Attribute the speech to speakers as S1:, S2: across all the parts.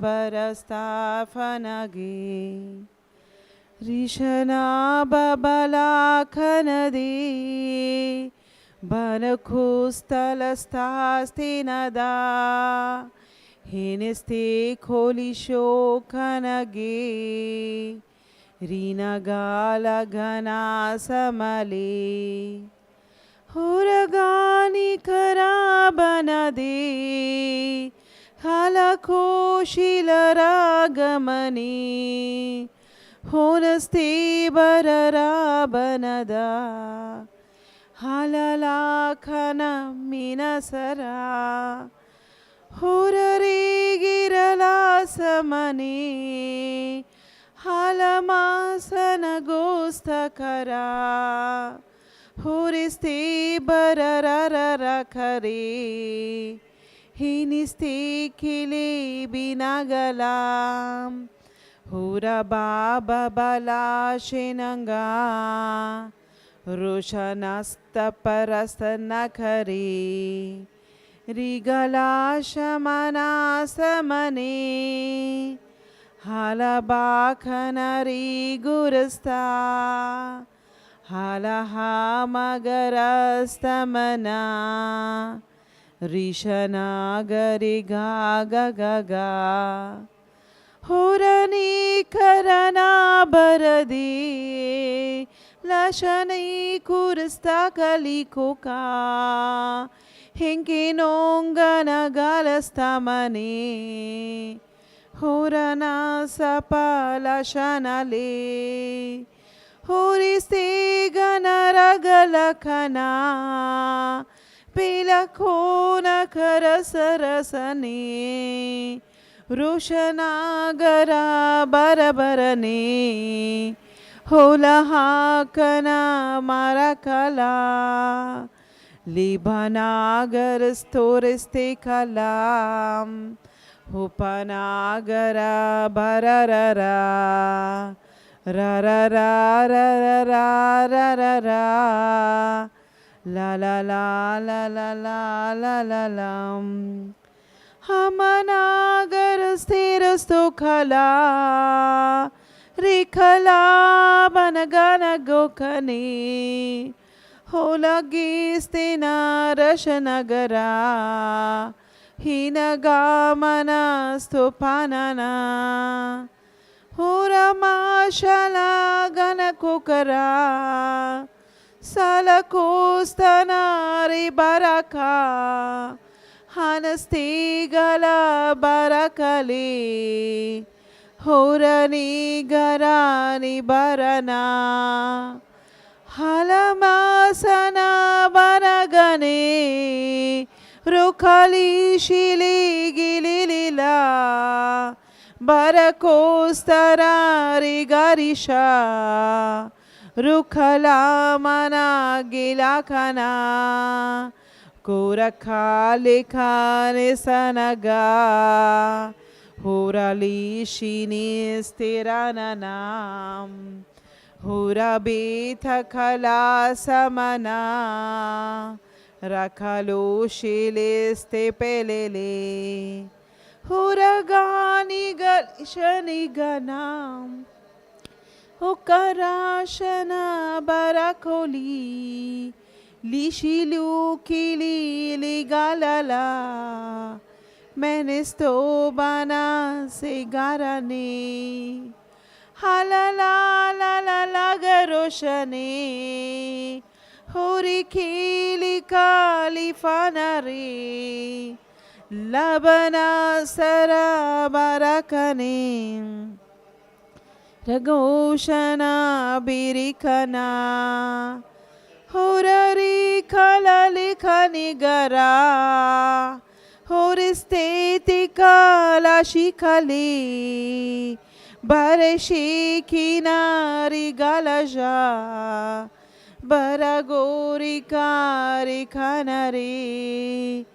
S1: Barasthafanage Rishana Babala Kanadi Banakustalastасtinada Hiniste Kolisho Kanage Rinagala Gana Samale Huragani Karabanade Halakoshilaragamani Honaste Bararabanada Halalakana Minasara Hurari Girala Samani Halamasana Gostakara Huriste Bararara Kare Hiniste Kili Binagalam Hura Baba Bala Shenanga Roshanasta Parastana Kare Rigala Shamana Samane Halabakhanari Gurasta Halaha Magarastamana Rishana Gariga Gaga Horani Karana Baradi Lashani Kurasta Kalikoka Hinkinongana Galastamani Horana Sapa Lashanale Horiste Ganaragalakana Pilakona Karasarasani Roshanagara Barabarani Holahakana Marakala Libanagar Storiste Kalam Upanagara Bararara Rararararararara La la la la la la la la la Hamanagar Stirasto Kala Rikala Banagana Gokani Holagistina Rashanagara Hinagamana Stupanana Huramashala Ganakukara Salakostanari Baraka Hanastigala Barakali Horani Garani Barana Halamasana Baragane Rukali Shili Gililila Barakostarari Garisha Rukala Mana Gilakana Kurakale Kane Sanaga Hurali Shini Stirananam Hurabita Kala Samana Rakalo Shiliste Pelele Huragani Galishani Ganam Hukarashana Barakoli Lishilu Kili Ligalala Menisto Bana Sigarani Halala la la la garoshani Hurikili Kalifanari Labana Sara Barakani Ragoshana Birikana Horari Kalalikani Gara Horistetika Lashikali Bareshikina Galaja Baragori Kari Kanari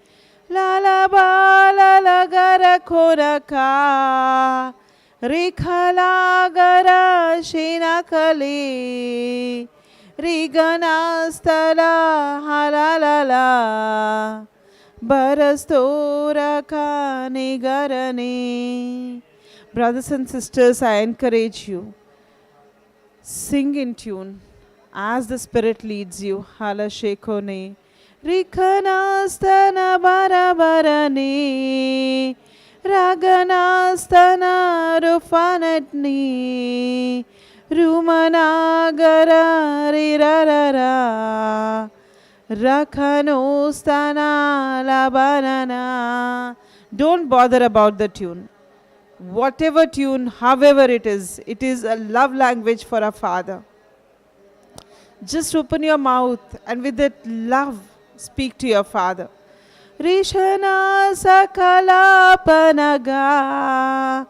S1: Lala Bala Lagara Koraka Rikala Gara Shinakali Riganastala Halalala Barastora Kane Garane. Brothers and sisters, I encourage you, sing in tune as the Spirit leads you. Hala Shekone. Rikanastana Barabarane. Raganastana Rufanatni. Rumanagara Rirarara. Rakhanostana Labanana. Don't bother about the tune. Whatever tune, however it is a love language for our Father. Just open your mouth and with that love, speak to your Father. Rishana Sakalapanaga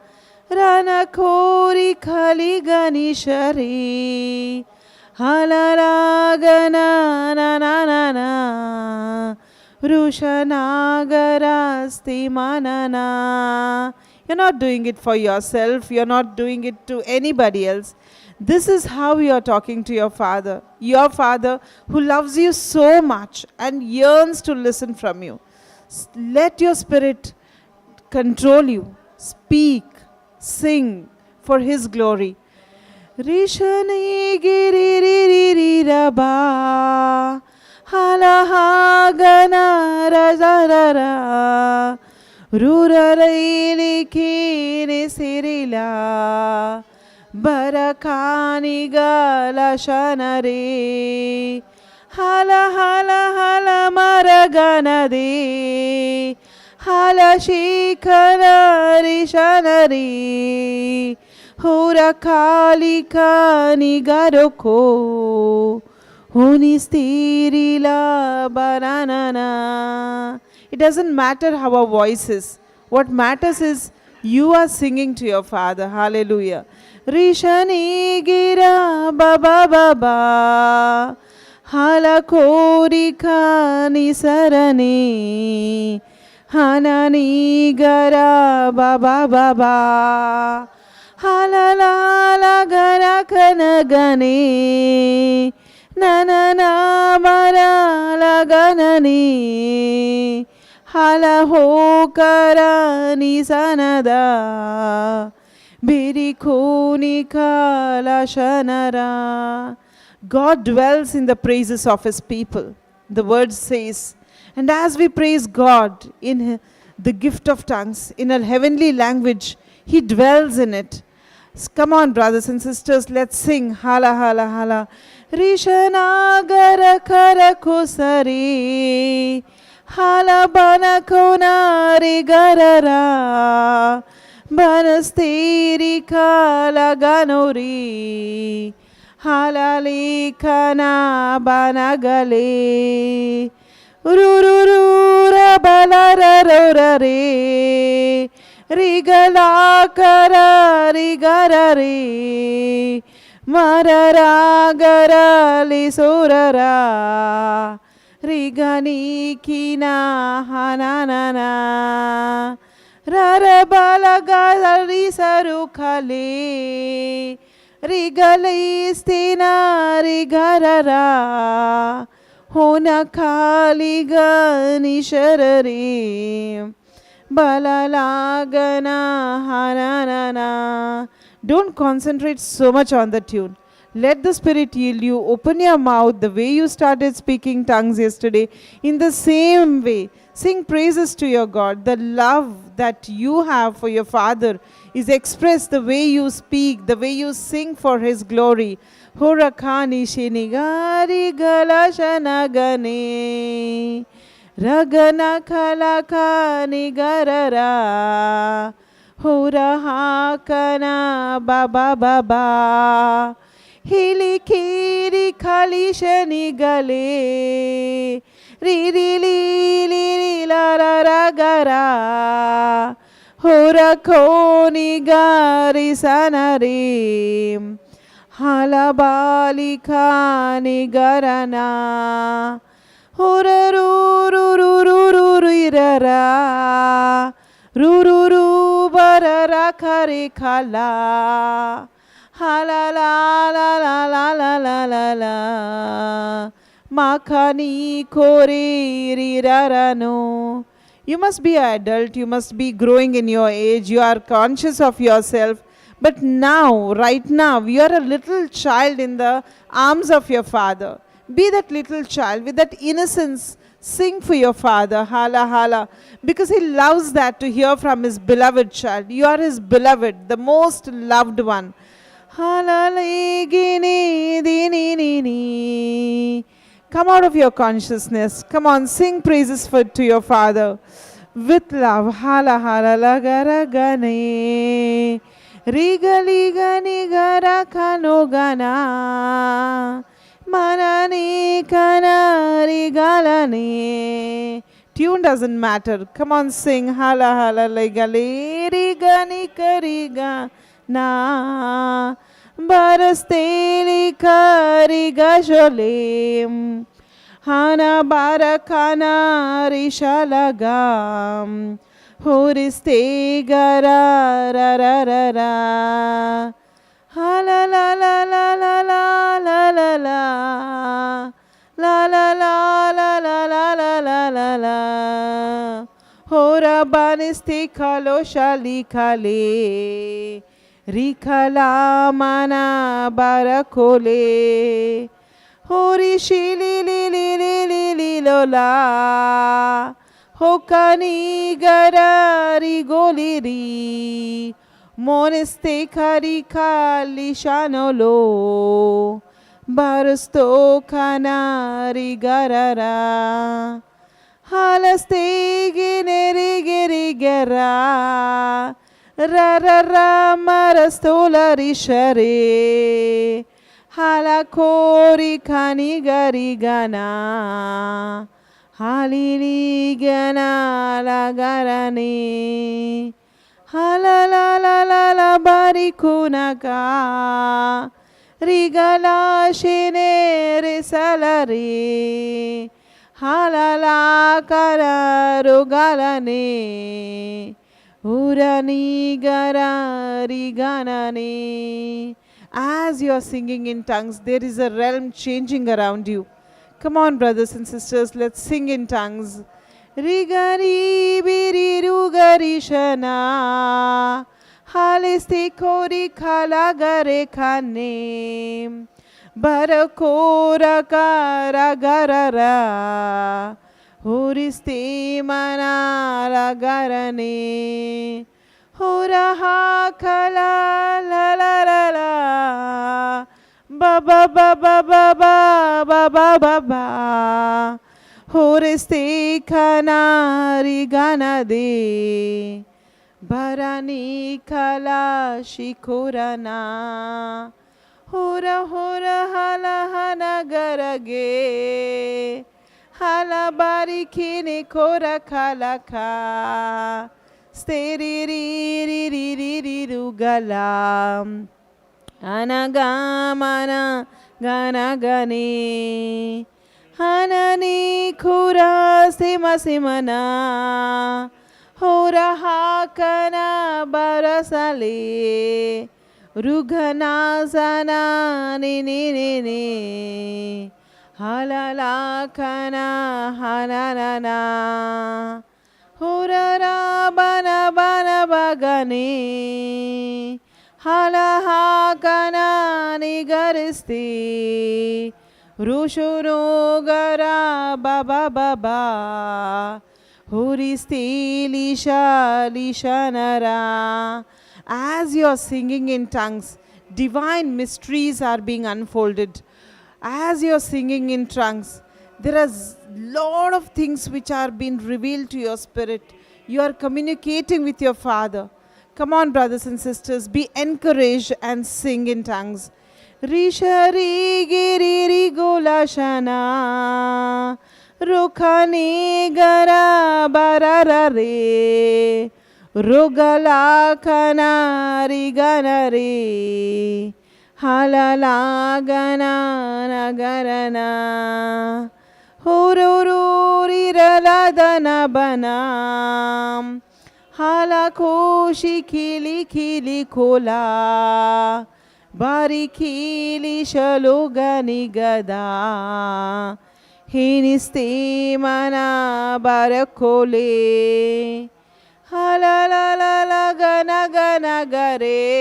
S1: Ranakori Kaliganishari Halaragana na na na na Rushanagara manana. You're not doing it for yourself. You're not doing it to anybody else. This is how you are talking to your Father who loves you so much and yearns to listen from you. Let your Spirit control you. Speak, sing for His glory. Rishani giri raba halahagana razarara Ruraraili kini sirila Barakani gala shanare Hala hala hala maraganade Hala shikana rishanare Hurakali kani garoko Hunistirila baranana. It doesn't matter how our voice is. What matters is you are singing to your Father. Hallelujah. Rishani gira baba baba halakori kani sarani hanani gara baba baba halala gara kanagani nanana marala ganani Hala ho karani sanada birikuni kala shanara. God dwells in the praises of His people. The word says, and as we praise God in the gift of tongues, in a heavenly language, He dwells in it. Come on, brothers and sisters, let's sing. Hala hala hala. Rishanagara karakusari. Hala bana konari garara banastiri kala ganori halali kana banagale ururura balararore rigala kara rigarare marara garali surara Rigani kina hananana Rarabala galari sarukale Rigale stina rigarara Hona kaliga nisharari Balalagana hananana. Don't concentrate so much on the tune. Let the Spirit yield you. Open your mouth the way you started speaking tongues yesterday. In the same way, sing praises to your God. The love that you have for your Father is expressed the way you speak, the way you sing for His glory. Horakani shinigari galashanagane Ragana kalakani garara Horahakana baba baba Hilikiri kalishani gale Riri li la la ra gara Horakoni gari sanari Halabalikani garana Horarururururururira Rururu barara kare kala Ha la la la la la la la la la Makani kore rirarano. You must be an adult, you must be growing in your age, you are conscious of yourself. But now, right now, you are a little child in the arms of your father. Be that little child with that innocence. Sing for your father, hala hala, because he loves that to hear from his beloved child. You are his beloved, the most loved one. Hala le gini dini ni ni. Come out of your consciousness. Come on, sing praises to your father with love. Hala hala lagara gane. Riga liga nigara kano gana. Manani kana rigalani. Tune doesn't matter. Come on, sing. Hala hala liga le riga nikariga na. Barasteli kariga jolim. Hana barakana rishalagam. Huriste gara ra ra ra ra. Ha la la la la la la la la la. La la la la la la la la la la. Hora baniste kalo shali kale. Rikala mana barakole. Hori shili li li li li li lola. Hokani garari goliri. Moneste karika lishanolo. Barasto kanari garara. Halaste gineri giri gara. Rarara marastola rishare. Halakori kani gari gana. Halili gana la garani. Hala la la la la barikunaka. Rigala shine risalari. Hala la kara rugalani. Urani gara riganani. As you are singing in tongues, there is a realm changing around you. Come on, brothers and sisters, let's sing in tongues. Rigari biri rugari shana. Haliste kori kalagare kane. Barakora kara garara. Huriste manara garane. Hora ha kala la la la la. Ba ba ba ba ba ba ba ba ba ba. Horeste kanari ganade. Barani kala shikorana. Hora hora hala hana garage. Hala barikini kora kalaka. Steri ri ri ri ri ri rugalam. Anagamana ganagani. Hanani kura sima simana. Hora hakana barasale. Rugana sana ni ni ni ni. Halala kana hananana. Hora rabana bana bagani. Hala hakana nigaristi. Rushuru gara baba baba. Huristi lisha lishanara. As you are singing in tongues, divine mysteries are being unfolded. As you are singing in tongues, there are a lot of things which are being revealed to your spirit. You are communicating with your Father. Come on, brothers and sisters, be encouraged and sing in tongues. Rishari giriri golashana. Rukhani gara bararare. Rugala kanari ganare. Halala gana nagarana. Hurururi raladana banam. Halakoshi kili kili kola. Barikili shalogani gada. hinisti mana barakole. Hala la la la gana gana gare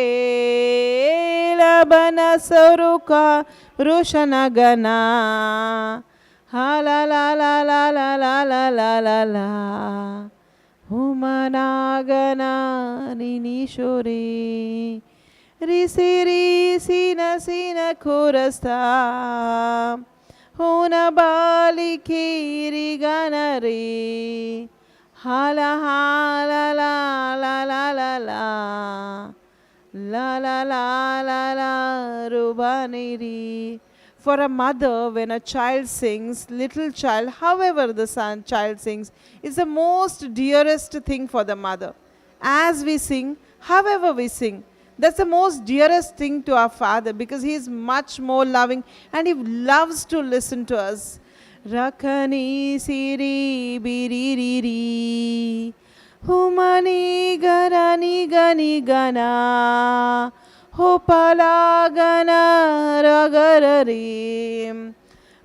S1: labana saruka rushana gana. Hala la la la la la la la la la. Humana gana ninishore. Risi risi na sina kurasta. Huna bali kiri gana re. Hala hala la la la la la la la la la la rubaniri. For a mother, when a child sings, little child, however the child sings, is the most dearest thing for the mother. As we sing, however we sing, that's the most dearest thing to our father, because he is much more loving and he loves to listen to us. Rakani siri biriri humani garani gani gana hopala gana ragarari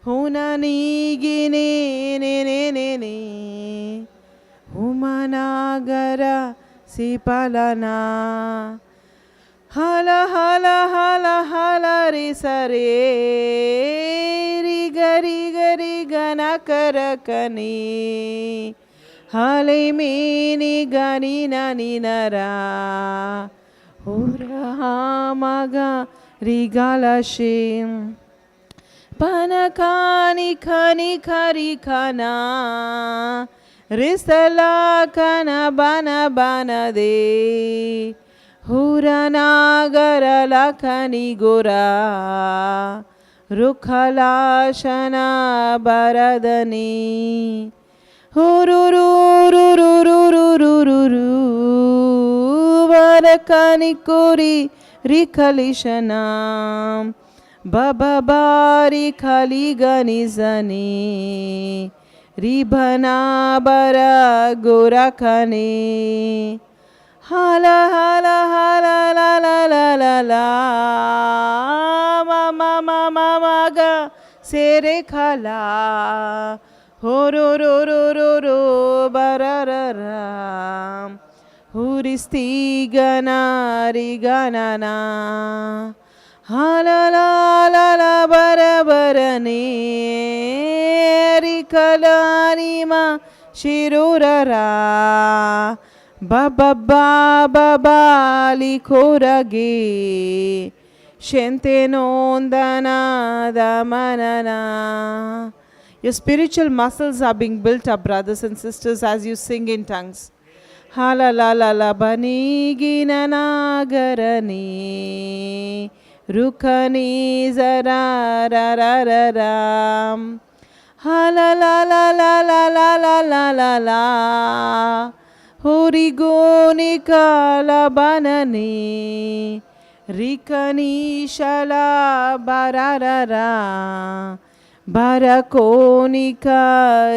S1: hunani gini ne ne ne ne humana gara sipalana. Hala hala hala hala ri sare ri gari gari gana karakani hale mini gani nani nara ura maga ri galashim panakani kani kari kana risala kana bana bana de. Huranagar lakani gora Rukhalashana baradani Hururururururururu Varakani kuri rikalishanam Bababari kaliganizani Ribhana bara gorakani. Hala hala hala la la la la la ma ma ma ma ma ga sere khala ho ro ro ro ro ro bararara huristi gana ri gana na hala la la la barabarane ri khala ni ma shirurara. Baba baba bali korage shente nondana damanana. Your spiritual muscles are being built up, brothers and sisters, as you sing in tongues. Hala la la la bani ginana garani rukani zara ra ra ra ram. Hala la la la la la la la la la. Horigonika labanani Rikani shala bararara Barakonika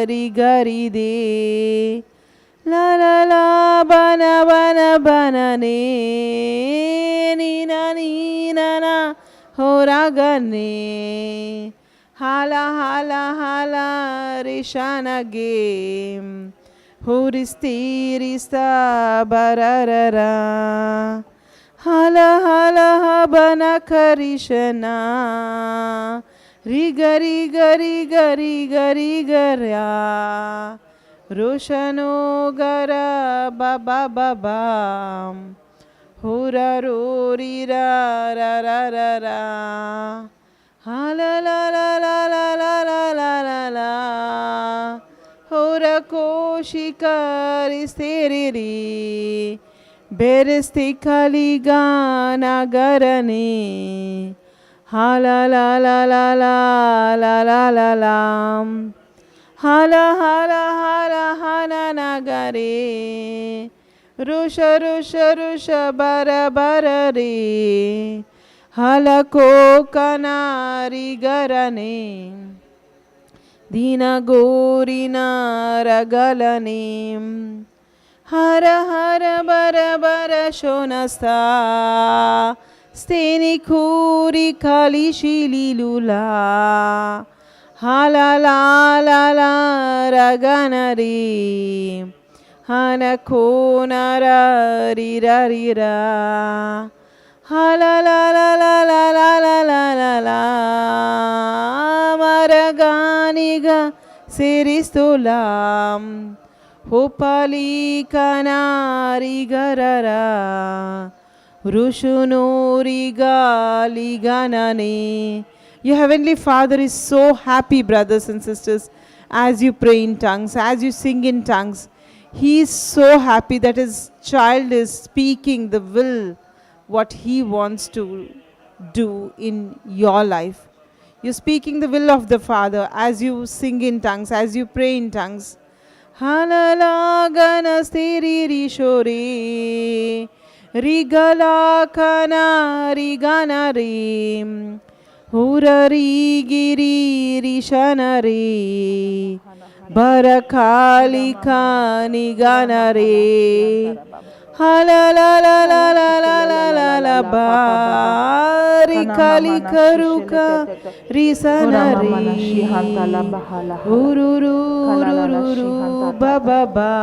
S1: rigaride La la la bana bana banane Nina nina na horagane Hala hala hala rishana game Huristirista bararara Hala hala habana karishana Riga riga riga riga riga ra Roshano gara baba baba Hura rori ra ra ra ra ra Hala la la la la la la la la la Hora koshikari steriri Beristi kaligana garani Hala la la la la la la la la Hala hala hala hana nagare Rusha rusha rusha bara bara re Hala kokanari garane Dina gorina ragalanim Hara hara bara bara shonasta Steni kuri kali shili lula halalala raganari, hanakonara rirarira, halalala maraganiga siristulam, hopali kanari garara, Rushunuri gali ganane. Your Heavenly Father is so happy, brothers and sisters, as you pray in tongues, as you sing in tongues. He is so happy that his child is speaking the will, what he wants to do in your life. You're speaking the will of the Father as you sing in tongues, as you pray in tongues. Halala ganasteri rishore. Rigala kana rigana rim, hurari giri rishanare, barakali kani ganare, halalala barikali karuka risanare, ururu bababa,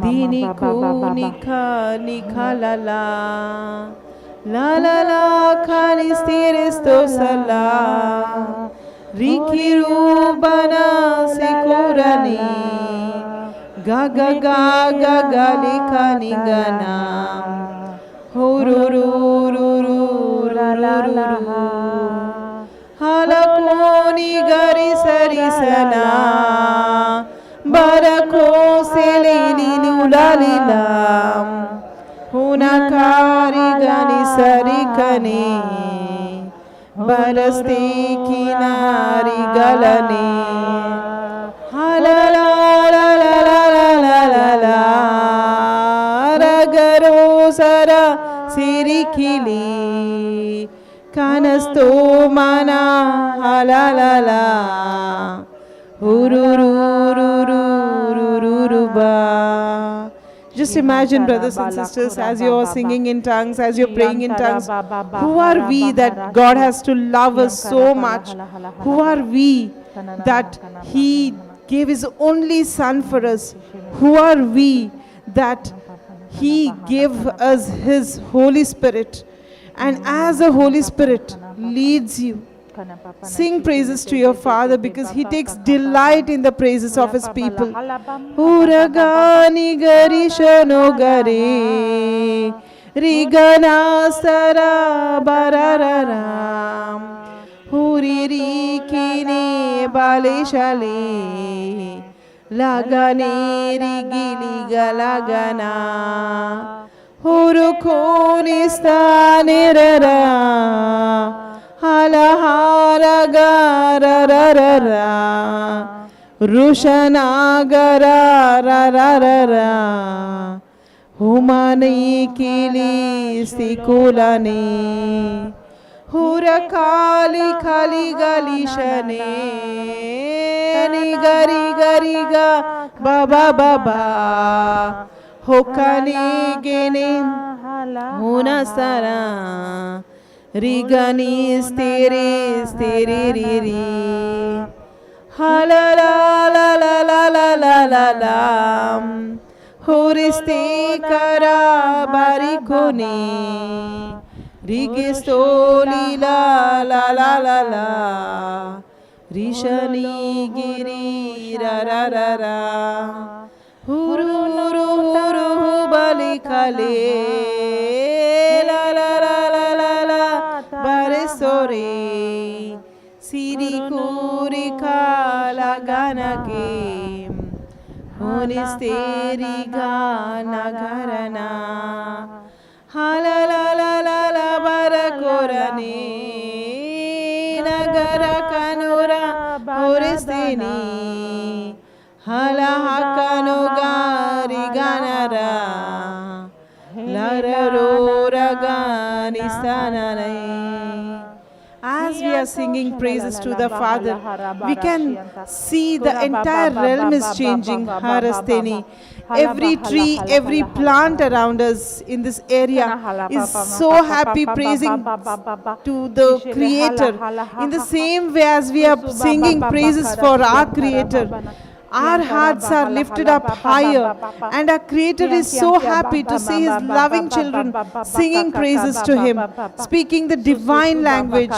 S1: dini kunika nikalala, la la la kanistiristo sala, rikirubana sikurani, gaga gaga galika nigana, hururururu halakoni gari sarisana, barako selini nulalilam, hunakari gani sarikane, baraste kinari galane, halala la la la la la la, ragaro sara sirikili, kanasto mana halalala, urururururururuba. Just imagine, brothers and sisters, as you are singing in tongues, as you're praying in tongues, who are we that God has to love us so much? Who are we that He gave His only Son for us? Who are we that He gave us His Holy Spirit? And as the Holy Spirit leads you, sing praises to your Father, because He takes delight in the praises of His people. Uragani garishano gare, rigana sara barararam, huriri kine baleshale, lagane rigili galagana, hurukoni stanirara, halahara gararara, rushana gararara, humani kili sikulane, hurakali kali galishane, ni gari gari ga baba baba, hokani gene hunasara, rigani stiri stiri riri, halala la la la la la la la, huriste kara barikone, rigistoli la la la la la, rishani giri ra ra ra ra, huru huru huru balikale, la la la la la la, baresore, siri kuri kala ganake, honesteri gana garana, hala la la la la barakorane, nagara kanura horesteni, hala hakano gari ganara, lara rora gani sanane. as we are singing praises to the Father, we can see the entire realm is changing. Harasteni. Every tree, every plant around us in this area is so happy praising to the Creator. In the same way as we are singing praises for our Creator, our hearts are lifted up higher, and our Creator is so happy to see His loving children singing praises to Him, speaking the divine language.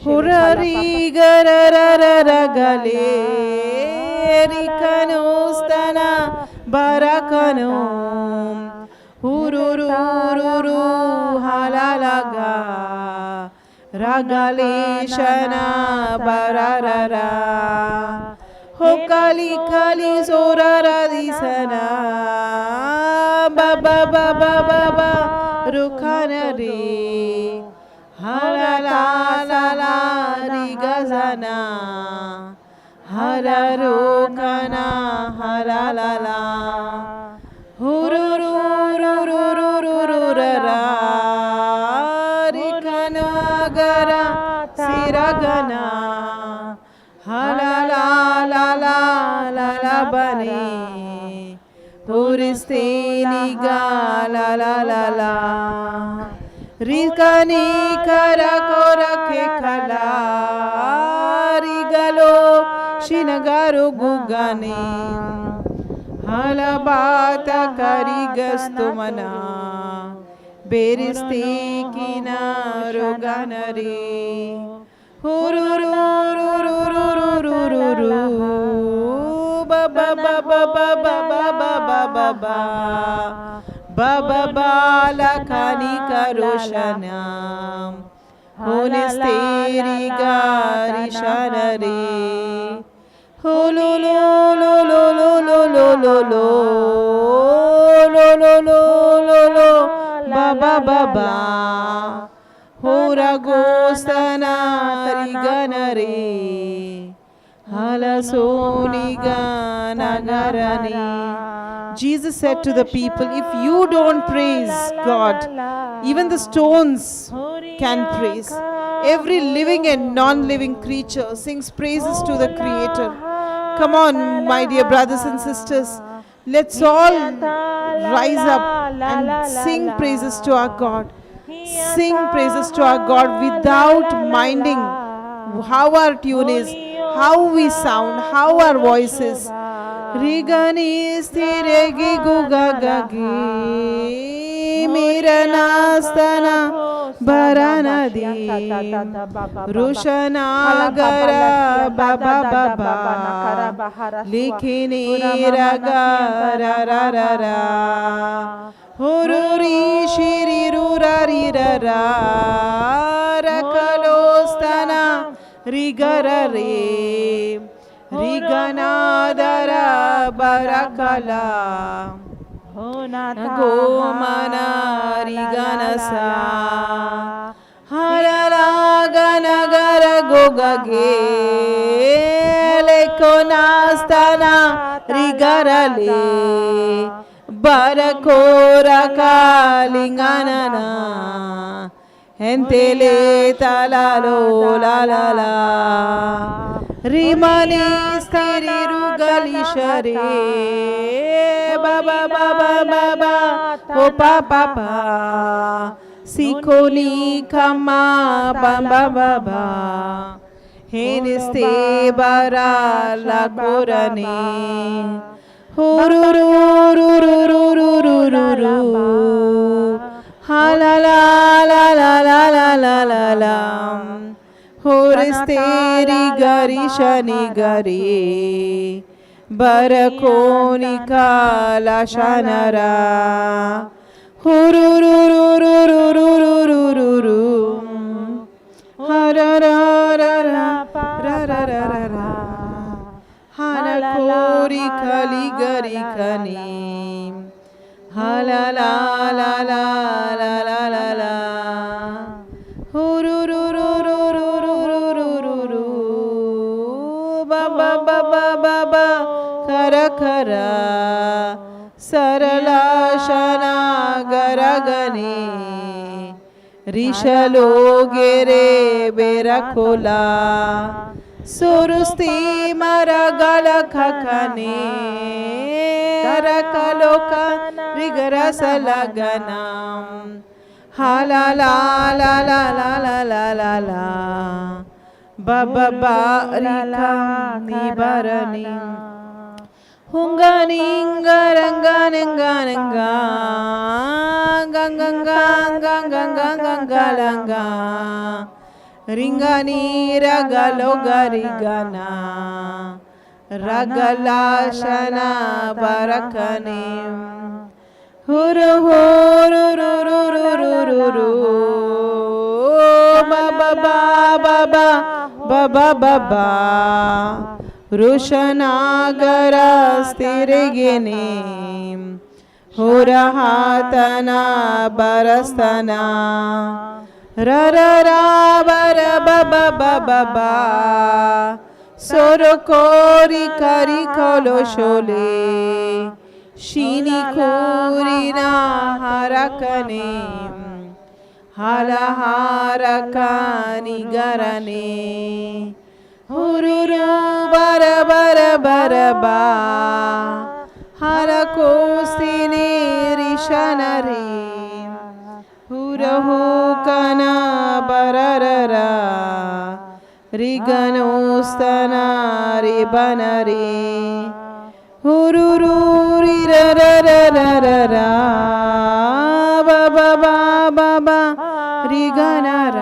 S1: Hurari gararararagale rikanostana barakano hururururu halalaga ragaleshana bararara ho kali kali sorara disana baba baba baba rukhana re halala la la rigazana hararukana halalala hurururururururara rikanagara siragana halala la la la la bane puristeni ga la la la la rikani kara korake kala rigalo shinagaru gugane halabata karigastumana beriste kina roganare hururururururururu baba baba baba baba baba baba bala kani karoshanam honesteri garishanare holololololololololo lolololololo baba baba hora gostana riganare halasoni ganagarani. Jesus said to the people, if you don't praise God, even the stones can praise. Every living and non-living creature sings praises to the Creator. Come on, my dear brothers and sisters, let's all rise up and sing praises to our God. Sing praises to our God without minding how our tune is, how we sound, how our voice is. Rigani sthiregi gugagagi miranastana baranadi rushanagara baba baba likhini raga rararara hururi shiri rurari rara rakalostana rigarare riganadara barakala gomana riganasa harala ganagara gogage lekonastana rigarale barakora kalinganana entele talalo la la la rimani stiri rugali share baba baba baba o papa pa sikoni kama baba baba heniste bara la korane hururururururururu halala la la la la la la la horisteri gari shani gari barakoni kala shanara hururururururururu harararara rararara hanakori kali gari kani halala la la la la la la hururururururururu baba baba baba kara kara sarala shana garagani ರಿಷಲೋ ಗೆರೆ ಬೆರಕುಲ ಸುರುಸ್ತಿ ಮರಗಳ ಖಕನೆ ರಕಲೋಕ ವಿಗರಸಲಗನ ಹಾಲಾಲಾಲಾಲಾಲಾಲಾಲಾಲ ಬಬಬಾರಿಕ ನಿಬರನಿ ಹುಂಗನಿಂಗರಂಗನಂಗನಂಗ ಗಂಗಂಗಂಗಂಗಂಗಂಗಲಂಗ ರಿಂಗನೀರಗಲೋ ಗರಿಗನ ರಗಲಾಶನ ಬರಕನೆ ಹುರು ಹುರು ರು ಬಬಾ ಬಬಾ ಬಬಾ ಬಬಾ ಋಷನಾಗರ ಸ್ಥಿರಿಗಿನಿ ಹುರಹಾತನ ಬರಸ್ತನ ರರ ಬರ ಬಬ ಬಬ ಸೊರು ಕೋರಿ ಕರಿ ಕೊಲೋ ಶೋಲೆ ಶಿನಿ ಕೂರಿನ ಹರಕನೆ ಹಲಹಾರಕ ನಿಗರನೆ ಹುರುರು ಬರ ಬರ ಬರ ಬಾ ಹರ ಕೋಸ್ತಿನಿ ರಿಷನರಿ ಹುರಹು ಕನ ಬರರರ ರಿಗನೋಸ್ತನ ರಿಬನರಿ ಹುರುರು ರಿರರರರರ ಬಬ ಬಬ ರಿಗನರ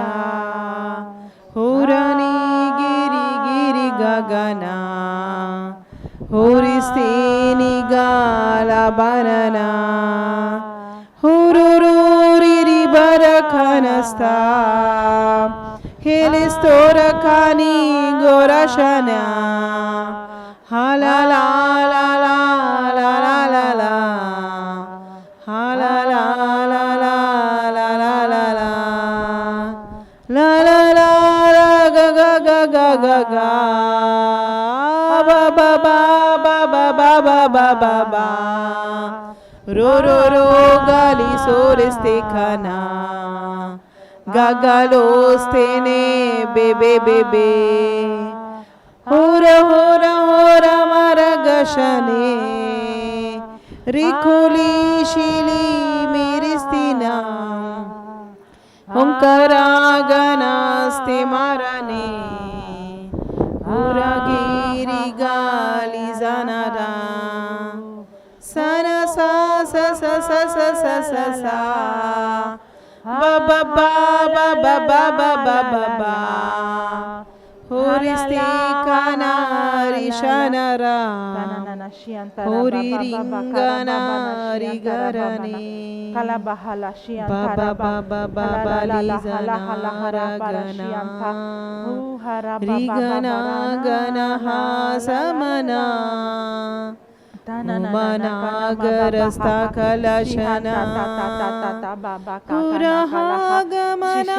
S1: ಹುರನಿ ಗಿರಿ ಗಿರಿ ಗಗನ ಹುರಿಸ್ತೀನಿ ಗಾಲ ಬನನ ಹುರುರು ರಿರಿ ಬರ ಕನಸ್ತ ಹೇಳಿಸ್ತೋರ ಕಾನಿ ಗೋರಶನ ಹಲಲಾಲಾಲಾಲಾಲಾಲ ಹಲಲಾಲಾಲಾಲಾಲಾಲ ಲ ಗ ಗ ಗ ಗ ಗ ಗ ಬ ಬ ಬ ಬ ಬ ಬ ಬ ಬ ರೋ ರೋ ರೋ ಗಾಲಿ ಸೋರಿಸ್ತೆ ಖನ ಗಗಲೋಸ್ತೇನೆ ಬೇಬೆ ಬೇಬೆ ಹೋರ ಹೋರ ಹೋರ ಮರಗಶನೆ ರಿಖುಲಿ ಶಿಲಿ ಮೇರಿಸ್ತಿನ ಓಂಕಾರಾಗನಾಸ್ತಿ ಮರನೆ ಹುರಗಿರಿ ಗಾಲಿ ಜನರ ಸನ ಸ ಸ ಸ ಸ ಸ ಸ ಸ ಸ ಬ ಬ ಬ ಬ ಬ ಬ ಬ ಬ ಬ ಬ ಹುರಿಸ್ತಿ ಕನಾರಿ ಶನರ ಹುರಿ ರಿಂಗನ ರಿಗರನೆ ಬ ಬ ಬ ಬ ಬ ಬ ಲಿ ಜನರಗನ ರಿಗನ ಗನ ಸಮನ ಮನಾಗರಸ್ತ ಕಲಶನ ಪುರಹಾಗಮನ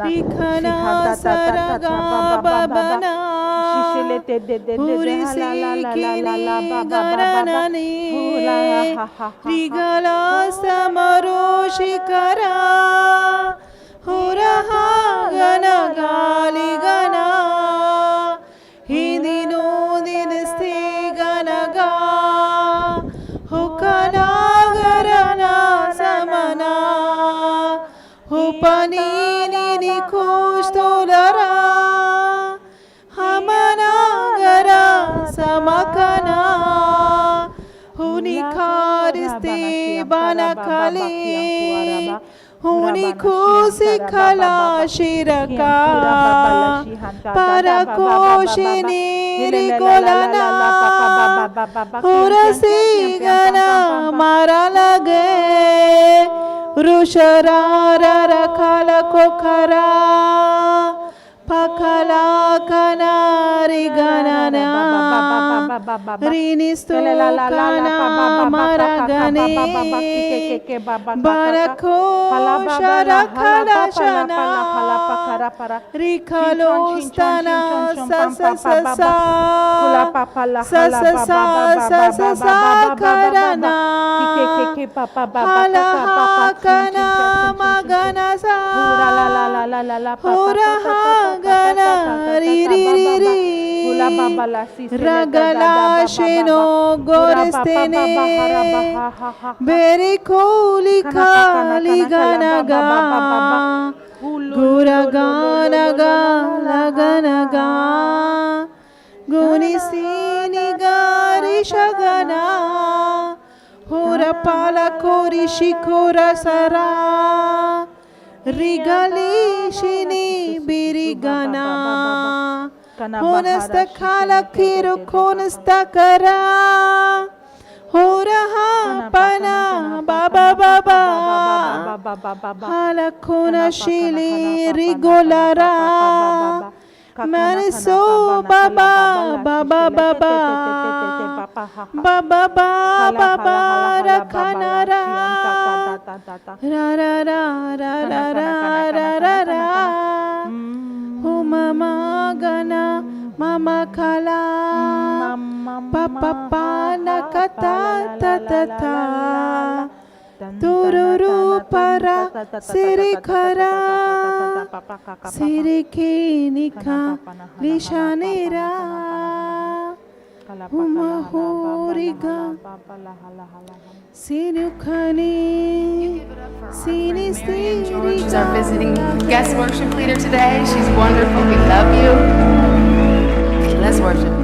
S1: ವಿಖನ ಸರಗ ಬಬನ ಹುರಿಸಿ ಕಿಲಿಗರನನೆ ರಿಗಲ ಸಮರೋ ಶಿಖರ ಹುರಹಾಗನ ಗಾಲಿಗನ ಹಿಂದಿನೋ ದಿನಸ್ಥೆ ಗನಗ ಹುಕನಾಗರನ ಸಮನ ಹುಪನೀನಿ ಖುಸ್ತೋಲರ ಹಮನಾಗರ ಸಮಕನ ಹುನಿ ಖಾರಿಸ್ತೆ ಬನಕಲೆ ಹುನಿ ಖುಸಿ Qala ಶಿರಕ ಪರಕೋಶಿನಿ ರಿಗೊಲನ ಹುರಸಿ ಗನ ಮರಲಗೆ ಋಷರಾರ ಖಲ ಕೊಖರ ಪಖಲ Kannada ri ganana rini stokana maragane barako sharakala shana rikalo stana sa sa sa sa sa sa sa sa sa sa karana hala hakana magana sa hura hagana ri ri ri ri ragala sheno gorestene beri koli kali ganaga gura ganaga laganaga guni sini gari shagana hura pala kori shikora sara rigali shini birigana honasta kala kiro konasta kara hora ha pana baba baba hala kona shili rigolara maniso baba baba baba baba baba rakanara ra ra ra ra ra ra ra ra oh mama gana mama kala papa pana kata ta ta ta tururu para sirikara sirikinika lishanera umahuriga sinukhani
S2: George is our visiting guest worship leader today. She's wonderful. We love you. Okay, let's worship.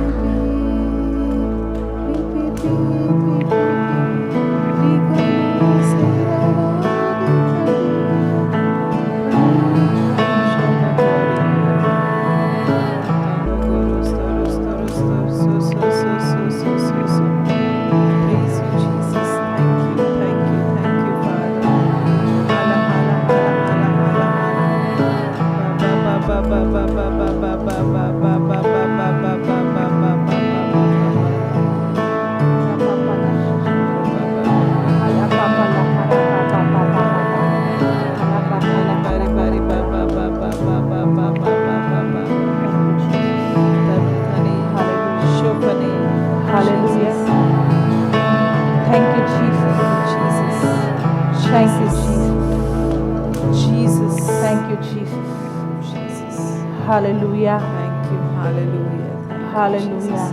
S1: Hallelujah. Thank you. Hallelujah. Hallelujah.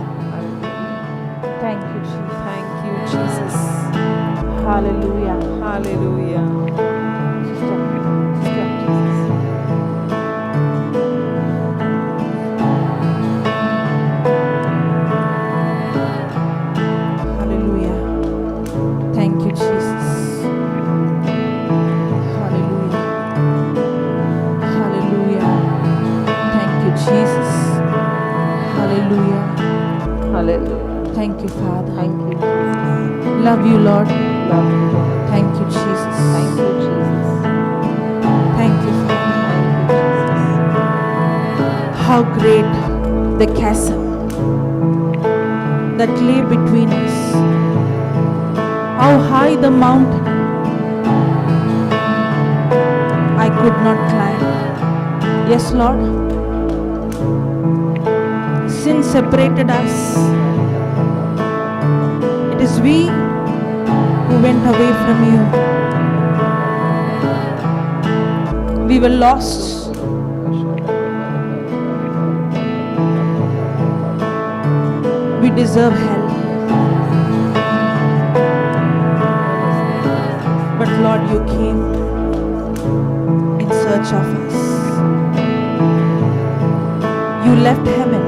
S1: Thank you, Jesus. Thank you, Jesus. Hallelujah. Hallelujah. Hallelujah. Thank you, Jesus. Jesus. Hallelujah. Hallelujah. Thank you, Father. Thank you, Jesus. Love you, Lord. Love you, Lord. Thank you, Jesus. Thank you, Jesus. Thank you, Father. Thank you, Jesus. How great the chasm that lay between us. How high the mountain I could not climb. Yes, Lord. Sin separated us. It is we who went away from you. We were lost. We deserve hell. But Lord, you came in search of us. You left heaven.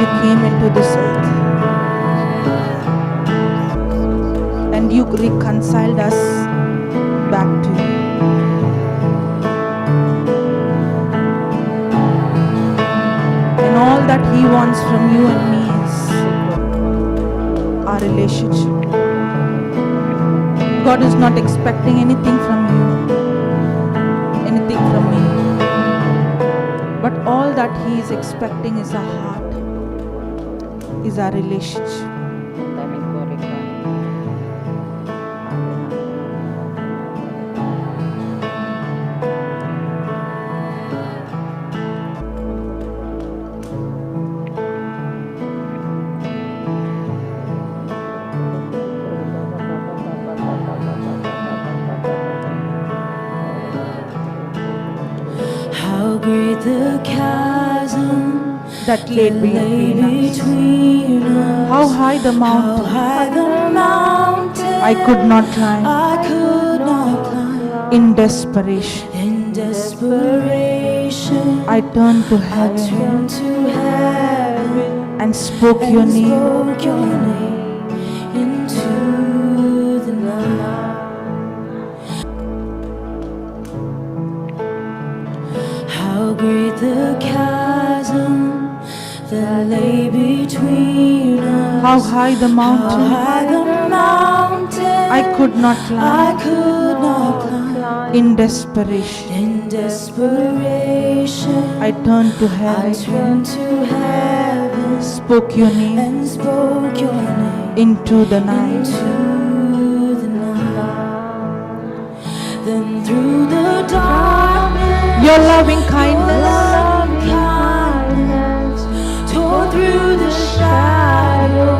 S1: You came into this earth and you reconciled us back to you. And all that He wants from you and me is our relationship. God is not expecting anything from you, anything from me, but All that He is expecting is our heart, is our relationship.
S3: How great the chasm
S1: That laid
S3: lay
S1: between us.
S3: between us.
S1: How high the
S3: How
S1: mountain
S3: high the mountain
S1: I could not climb.
S3: I could not climb.
S1: In desperation,
S3: In desperation,
S1: I turned to
S3: I
S1: heaven
S3: turned to heaven
S1: and spoke your
S3: and
S1: name.
S3: spoke your name into the night. How great the chasm that lay between us.
S1: How high the
S3: How
S1: mountain
S3: high the mountain
S1: I could not
S3: I
S1: climb.
S3: could not climb.
S1: In desperation,
S3: In desperation,
S1: I turned to
S3: I
S1: heaven,
S3: turned to heaven
S1: spoke your name
S3: and spoke your name
S1: into the night.
S3: into the night. Then through the darkness,
S1: Your loving
S3: your
S1: kindness
S3: loving kindness tore through the shadow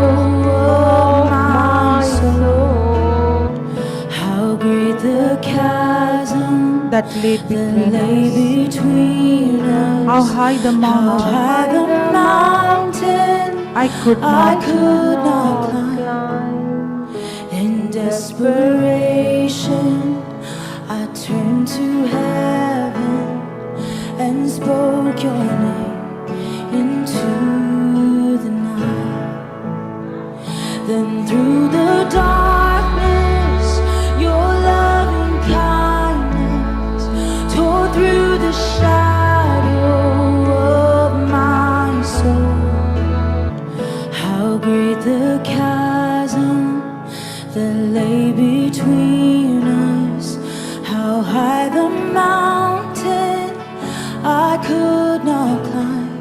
S3: of my soul. How great the chasm
S1: that laid
S3: that
S1: between
S3: lay
S1: us.
S3: between us.
S1: How high the
S3: How
S1: mountain
S3: high the mountain
S1: I could
S3: I
S1: not
S3: could
S1: climb.
S3: not climb. In desperation, I turned to heaven and spoke your name into the night. Then through the darkness, your loving kindness tore through the shadow of my soul. How great the chasm that lay between us. How high the mountain I could not climb.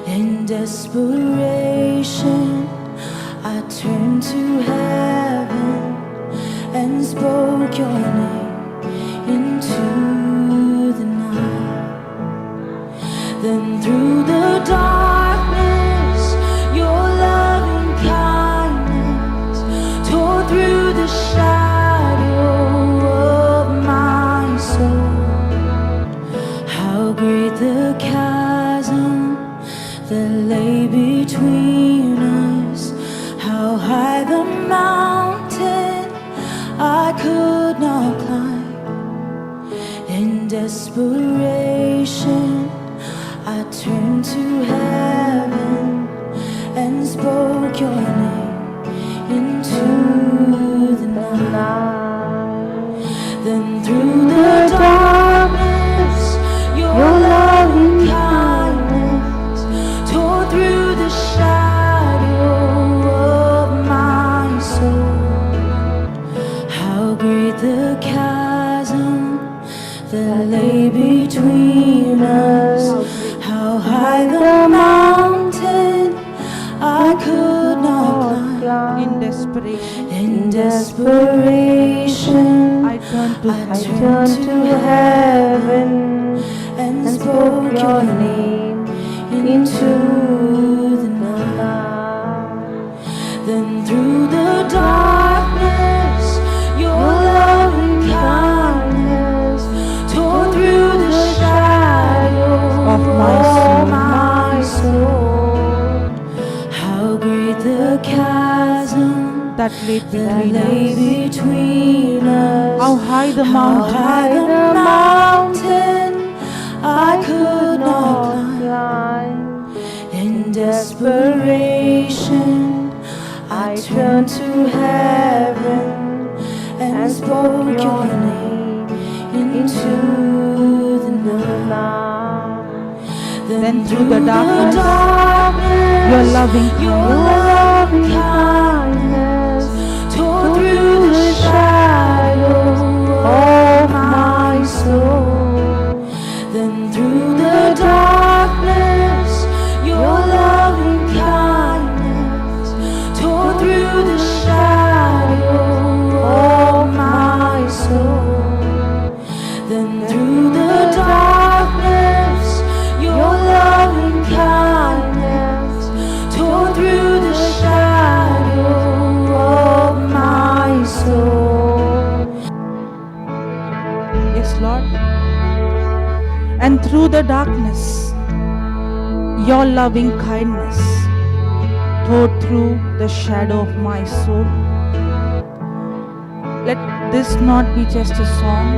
S3: In desperation, I turned to heaven and spoke your name into the night. Then through the darkness, your loving kindness tore through the shadow of my soul. How great the chasm that lay between us. How high the mountain I could not climb. In desperation, I turned to heaven and spoke your name into the night. Then through the darkness, your loving kindness tore through the shadow of my soul. How great the chasm that lay between us. How high the mountain I could not climb.
S1: In desperation,
S3: In desperation,
S1: I turned to
S3: I
S1: heaven
S3: turned to heaven and spoke your name into the night. Then through the darkness, your loving kindness tore through the shadow
S1: of my
S3: soul. How great the chasm
S1: that laid
S3: that
S1: between
S3: lay
S1: us.
S3: between us.
S1: How high the
S3: How
S1: mountain
S3: high the mountain I could not climb. In desperation, I turned to heaven and spoke your name into the night.
S1: Then through the darkness, your loving
S3: kindness tore through the shadow of my soul. Then through the darkness,
S1: And through the darkness, your loving kindness tore through the shadow of my soul. Let this not be just a song.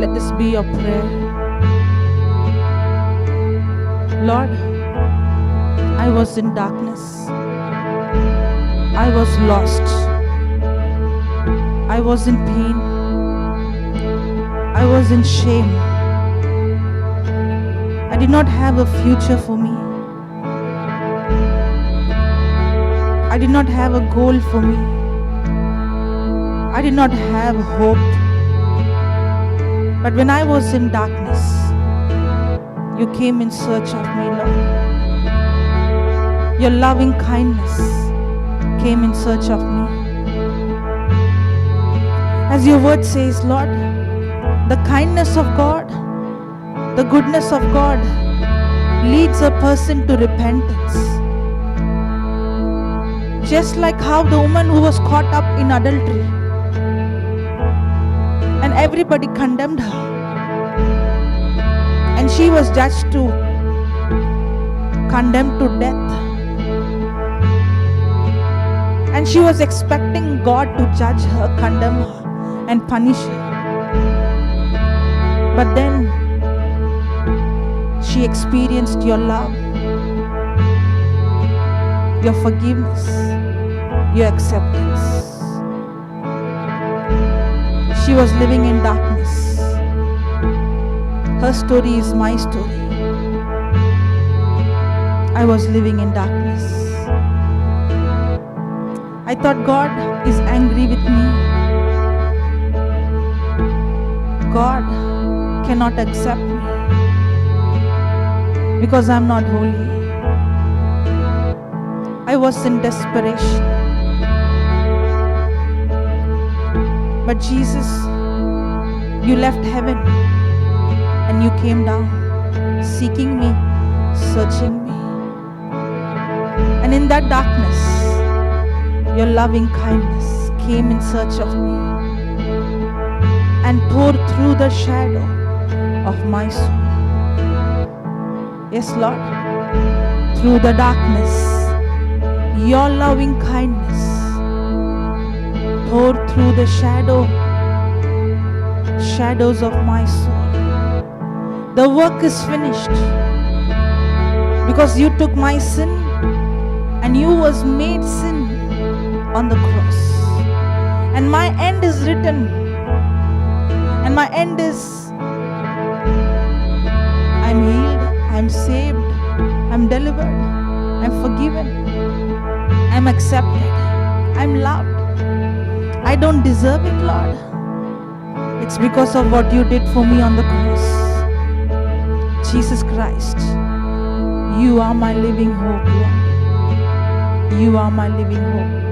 S1: Let this be your prayer. Lord, I was in darkness. I was lost. I was in pain. I was in shame. I did not have a future for me. I did not have a goal for me. I did not have hope. But when I was in darkness, you came in search of me, Lord. Your loving kindness came in search of me. As your word says, Lord, the kindness of God, the goodness of God leads a person to repentance. Just like how the woman who was caught up in adultery and everybody condemned her, and she was judged to condemned to death, and she was expecting God to judge her, condemn her and punish her. But then she experienced your love, your forgiveness, your acceptance. She was living in darkness. Her story is my story. I was living in darkness. I thought God is angry with me. God cannot accept me because I'm not holy. I was in desperation. But Jesus, you left heaven and you came down, seeking me, searching me. And in that darkness, your loving kindness came in search of me and tore through the shadow of my soul. Yes, Lord, through the darkness, your loving kindness tore through the shadows of my soul. The work is finished because you took my sin and you was made sin on the cross. And my end is written. And my end is, I'm healed, I'm saved, I'm delivered, I'm forgiven, I'm accepted, I'm loved. I don't deserve it, Lord. It's because of what you did for me on the cross. Jesus Christ, you are my living hope, Lord. You are my living hope.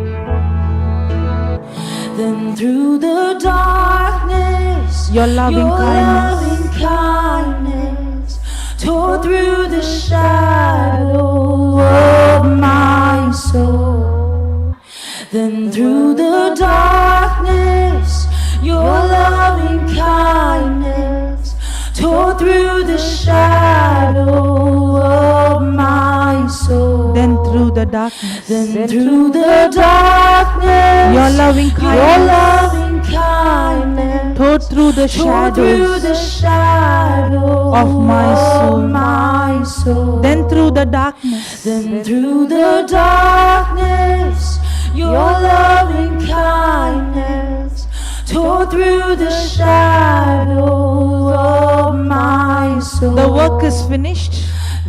S3: Then through the darkness,
S1: Your loving
S3: kindness tore through the shadow of my soul. Then through the darkness, your loving kindness tore through the shadow of my soul.
S1: Then through the darkness,
S3: Then through the darkness,
S1: your loving kindness tore through the shadows
S3: of
S1: my soul. Then through the darkness,
S3: Then through the darkness, your loving kindness tore through the shadow of my soul.
S1: the work is finished.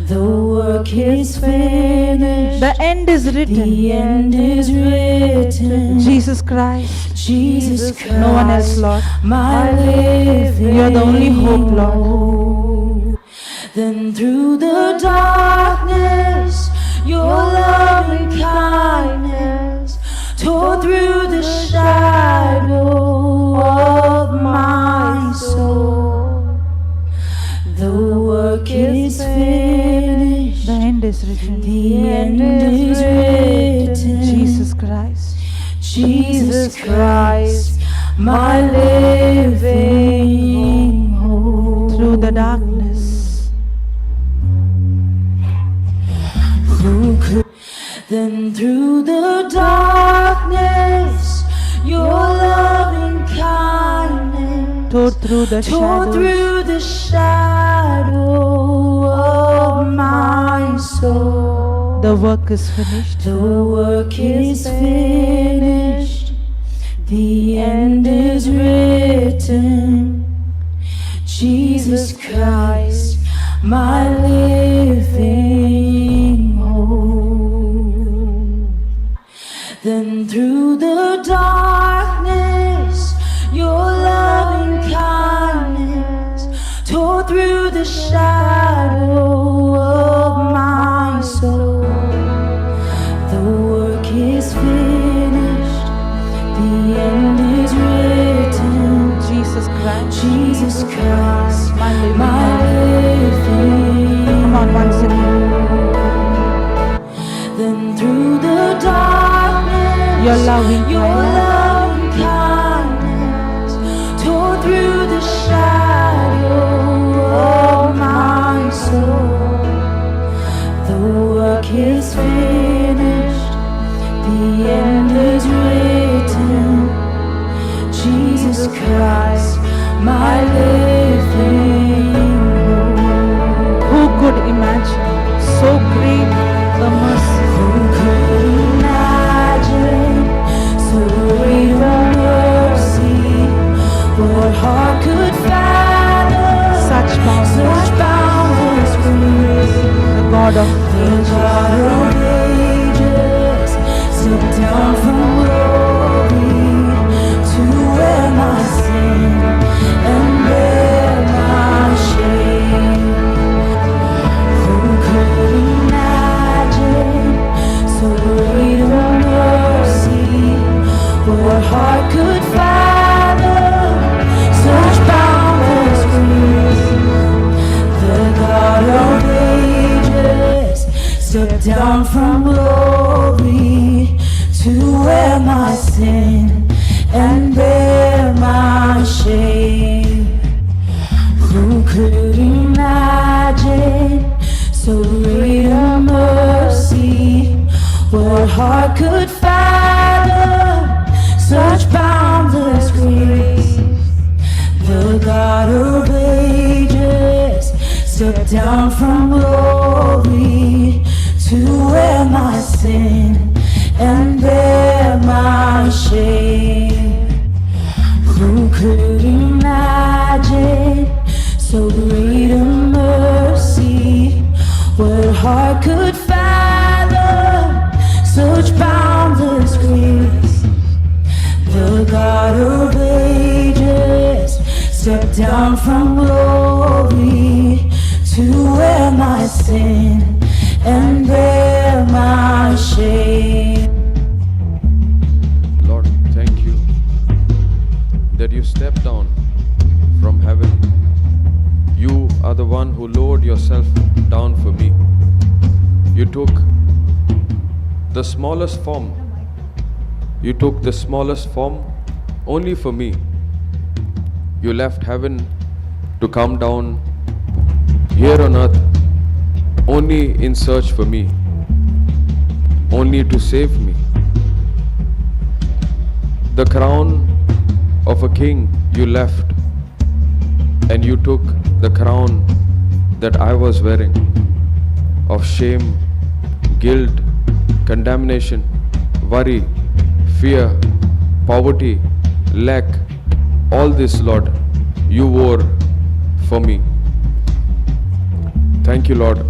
S3: The work is finished.
S1: The end is written.
S3: The end is written.
S1: Jesus Christ,
S3: Jesus Christ,
S1: no one else, Lord.
S3: my living
S1: You are the only hope, Lord.
S3: hope. Then through the darkness, your loving kindness tore through the shadow of my soul. The work is finished.
S1: The end is written.
S3: The end is written.
S1: Jesus Christ,
S3: Jesus Christ, my living
S1: darkness.
S3: Who could then through the darkness your loving kindness
S1: Tore through the
S3: tore
S1: shadows.
S3: through the shadow of my soul.
S1: The work is finished.
S3: The work is finished, the end is written. Jesus Christ, my living hope. Then through the darkness, your loving kindness tore through the shadow of my soul. The work is finished, the end is written.
S1: Jesus Christ.
S3: Jesus Christ,
S1: My living
S3: my living.
S1: Come on, once again.
S3: Then through the darkness,
S1: Your loving
S3: your
S1: kindness.
S3: loving kindness tore through the shadow of my soul. The work is finished, the end is written. Jesus Christ, my living hope.
S1: Who could imagine so great a mercy?
S3: Who could imagine so great a mercy? What heart could fathom
S1: Such
S3: such boundless grace?
S1: The God of
S3: The God of ages stepped down from glory to wear my sin and bear my shame. Who could imagine so great a mercy? What heart could fathom such boundless grace? The God of ages stepped down from glory to wear my sin and bear my shame. Who could imagine so great a mercy? What heart could fathom such boundless grace? The God of ages stepped down from glory to wear my sin and bear my shame. Who could imagine so great a mercy? What heart could fathom such boundless grace? The God of ages stepped down from glory to wear my sin and bear my shame.
S4: Lord, thank you that you stepped down from heaven. You are the one who lowered yourself down for me. You took the smallest form. You took the smallest form only for me. You left heaven to come down here on earth only in search for me, only to save me. The crown of a king you left, and you took the crown that I was wearing of shame, guilt, condemnation, worry, fear, poverty, lack. All this, Lord, you wore for me. Thank you, Lord.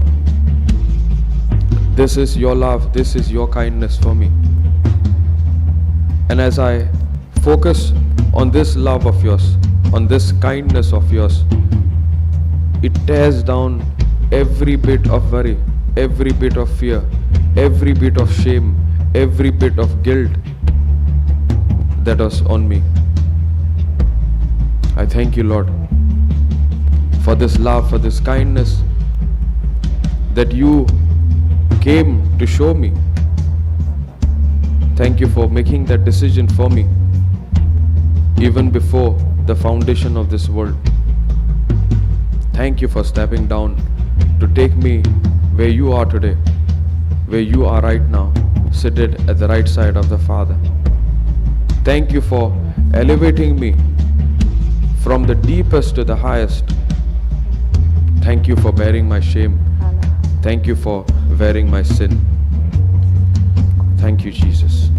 S4: This is your love, this is your kindness for me. And as I focus on this love of yours, on this kindness of yours, it tears down every bit of worry, every bit of fear, every bit of shame, every bit of guilt that was on me. I thank you, Lord, for this love, for this kindness that you came to show me. Thank you for making that decision for me even before the foundation of this world. Thank you for stepping down to take me where you are today, where you are right now, seated at the right side of the Father. Thank you for elevating me from the deepest to the highest. Thank you for bearing my shame. Thank you for bearing my sin. Thank you, Jesus.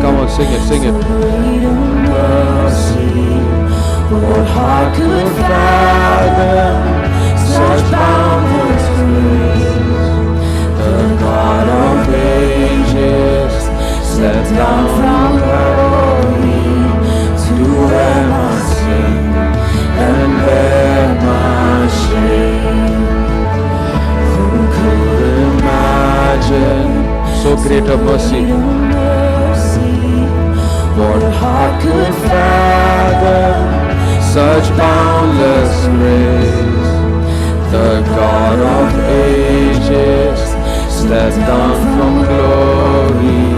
S4: Come on, sing it, sing it.
S3: What heart could fathom such boundless grace? The God of ages stepped down from glory to wear my sin and bear my shame. Who could imagine
S4: So great a mercy.
S3: what heart could fathom such boundless grace? The God of ages stepped down from glory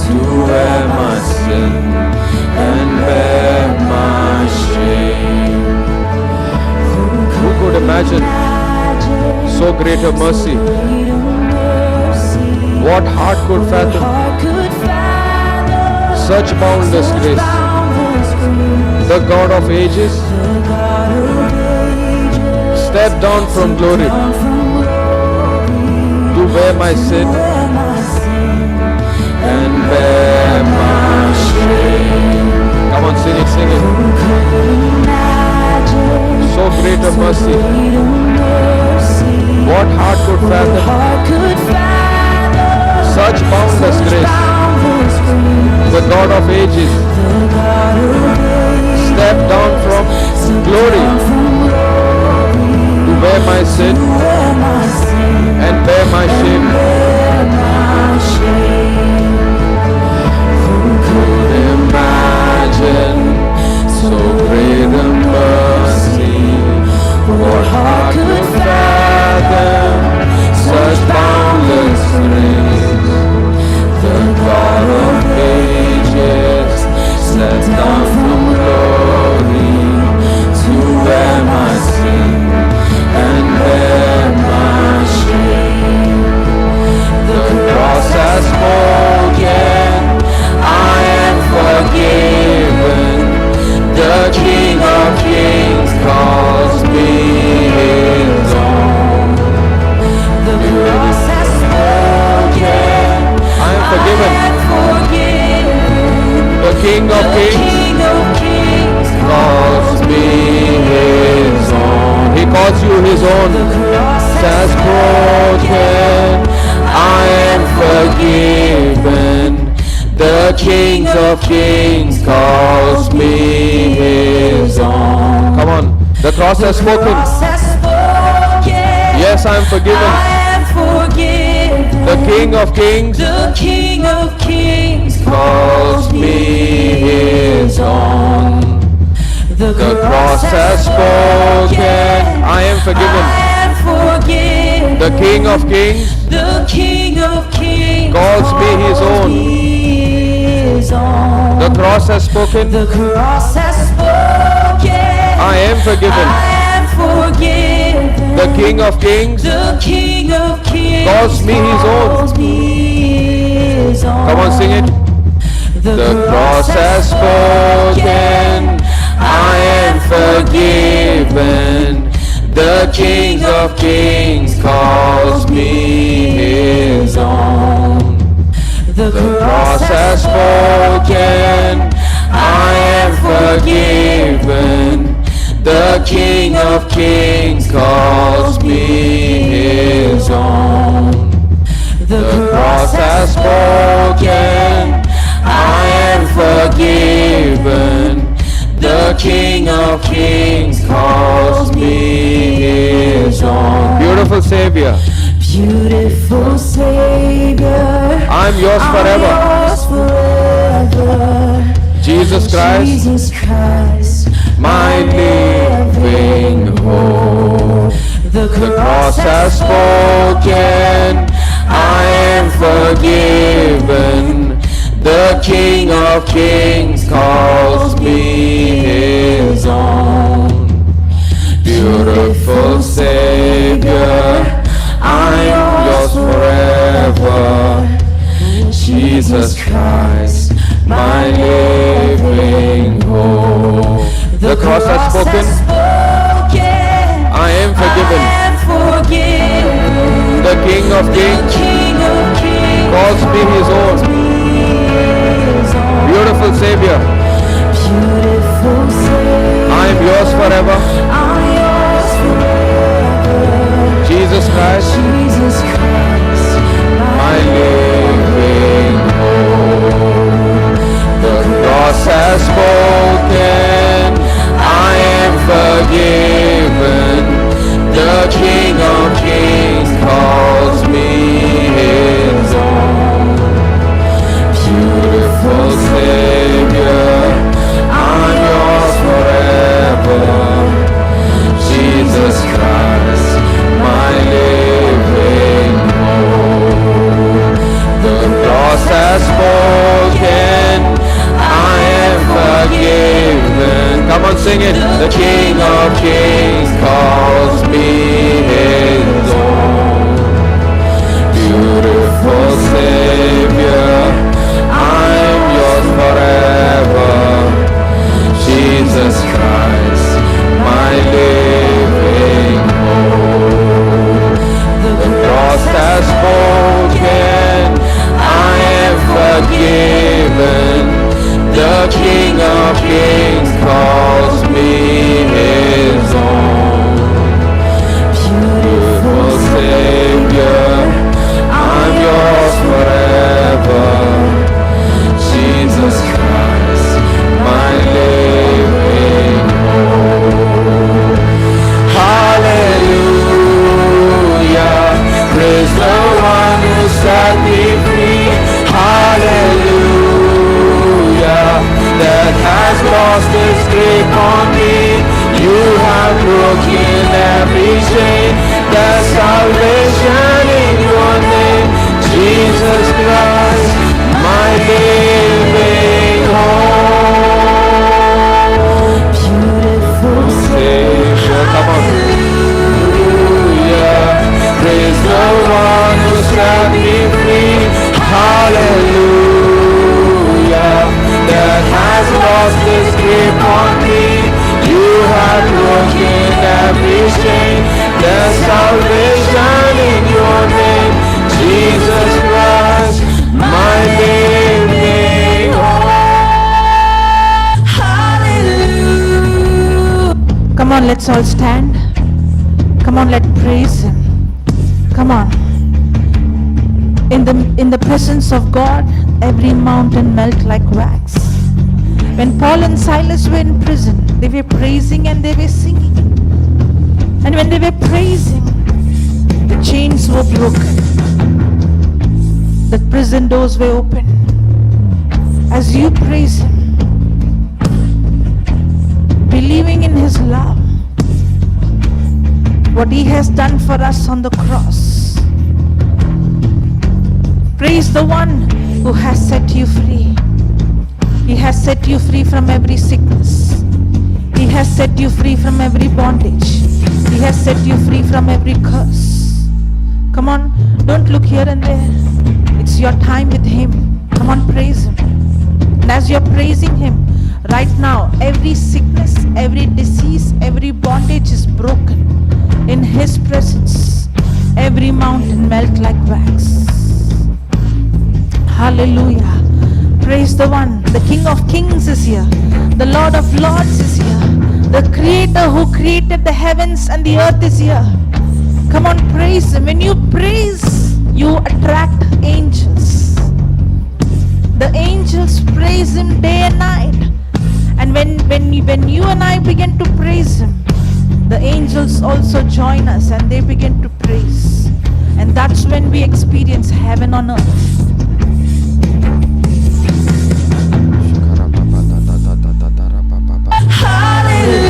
S3: to wear my sin and bear my shame.
S4: Who could imagine so great a mercy? What heart could fathom such boundless grace? The God of ages stepped down from glory to wear my sin
S3: and bear my shame.
S4: Come on, sing it, sing it. So great a mercy. What heart could fathom such boundless grace? The God of ages stepped down from glory to bear my sin and bear my shame.
S3: Who could imagine so great a mercy? What heart could fathom such boundless grace? The God of ages stepped down from glory to bear my sin and bear my shame. The cross has spoken, I am forgiven. The King of Kings calls me his own. The cross has spoken,
S4: I am forgiven. The King of Kings
S3: calls me his own.
S4: He calls you his own.
S3: The cross has broken, I am forgiven. The King of Kings calls me his own.
S4: Come on. The cross has spoken. Yes, I am forgiven. The King of Kings
S3: calls me his own. The cross has spoken,
S4: I am forgiven. The King of Kings calls me his own. The cross has spoken,
S3: The cross has spoken,
S4: I am forgiven. The King of Kings calls me his own. Come on, sing it.
S3: The cross has spoken, I am forgiven. The King of Kings calls me his own. The cross has spoken, I am forgiven. The King of Kings calls me his own. The cross has spoken, I am forgiven. The King of Kings calls me his own.
S4: Beautiful Savior,
S3: Beautiful Savior,
S4: I am yours forever.
S3: yours forever.
S4: Jesus Christ,
S3: Jesus Christ,
S4: my living hope.
S3: The
S4: The cross has spoken, I am forgiven. The King of Kings calls me his own. Beautiful Savior, I am yours forever. Jesus Christ, my living hope. The cross has spoken, I am forgiven. The King of Kings calls me his own. Beautiful Savior, I am yours forever. Jesus Christ, my living hope. The cross has spoken, I am forgiven. The King of Kings calls me his own. Beautiful Savior, I'm yours forever. Jesus Christ, my living hope. The cross has spoken, I am forgiven. Come on, sing it. The King of Kings calls me his own. Beautiful Savior, I'm yours forever. Jesus Christ, my living hope. The cross has spoken, I am forgiven. The King of Kings calls me his own. Beautiful Savior, I'm yours forever. Jesus Christ, my living hope. Hallelujah, praise the one who set me free. Hallelujah, that has lost its grip on me. You have broken every chain. There's salvation in your name, Jesus Christ, my living hope.
S3: Beautiful
S4: Savior, come on. Hallelujah, praise the one who set me free. Hallelujah, that has lost its grip on me. You have broken every chain. There's salvation in your name, Jesus Christ, my living hope.
S3: Hallelujah.
S1: Come on, let's all stand. Come on, let's praise him. Come on. In the presence of God, every mountain melt like wax. When Paul and Silas were in prison, they were praising and they were singing. And when they were praising, the chains were broken. The prison doors were open. As you praise him, believing in his love, what he has done for us on the cross. Praise the one who has set you free. He has set you free from every sickness. He has set you free from every bondage. He has set you free from every curse. Come on, don't look here and there. It's your time with him. Come on, praise him. And as you're praising him, right now, every sickness, every disease, every bondage is broken. In his presence, every mountain melt like wax. Hallelujah. Praise the one. The King of Kings is here. The Lord of Lords is here. The Creator who created the heavens and the earth is here. Come on, praise him. When you praise, you attract angels. The angels praise him day and night. And when you and I begin to praise him, the angels also join us and they begin to praise. And that's when we experience heaven on earth.
S3: Hallelujah.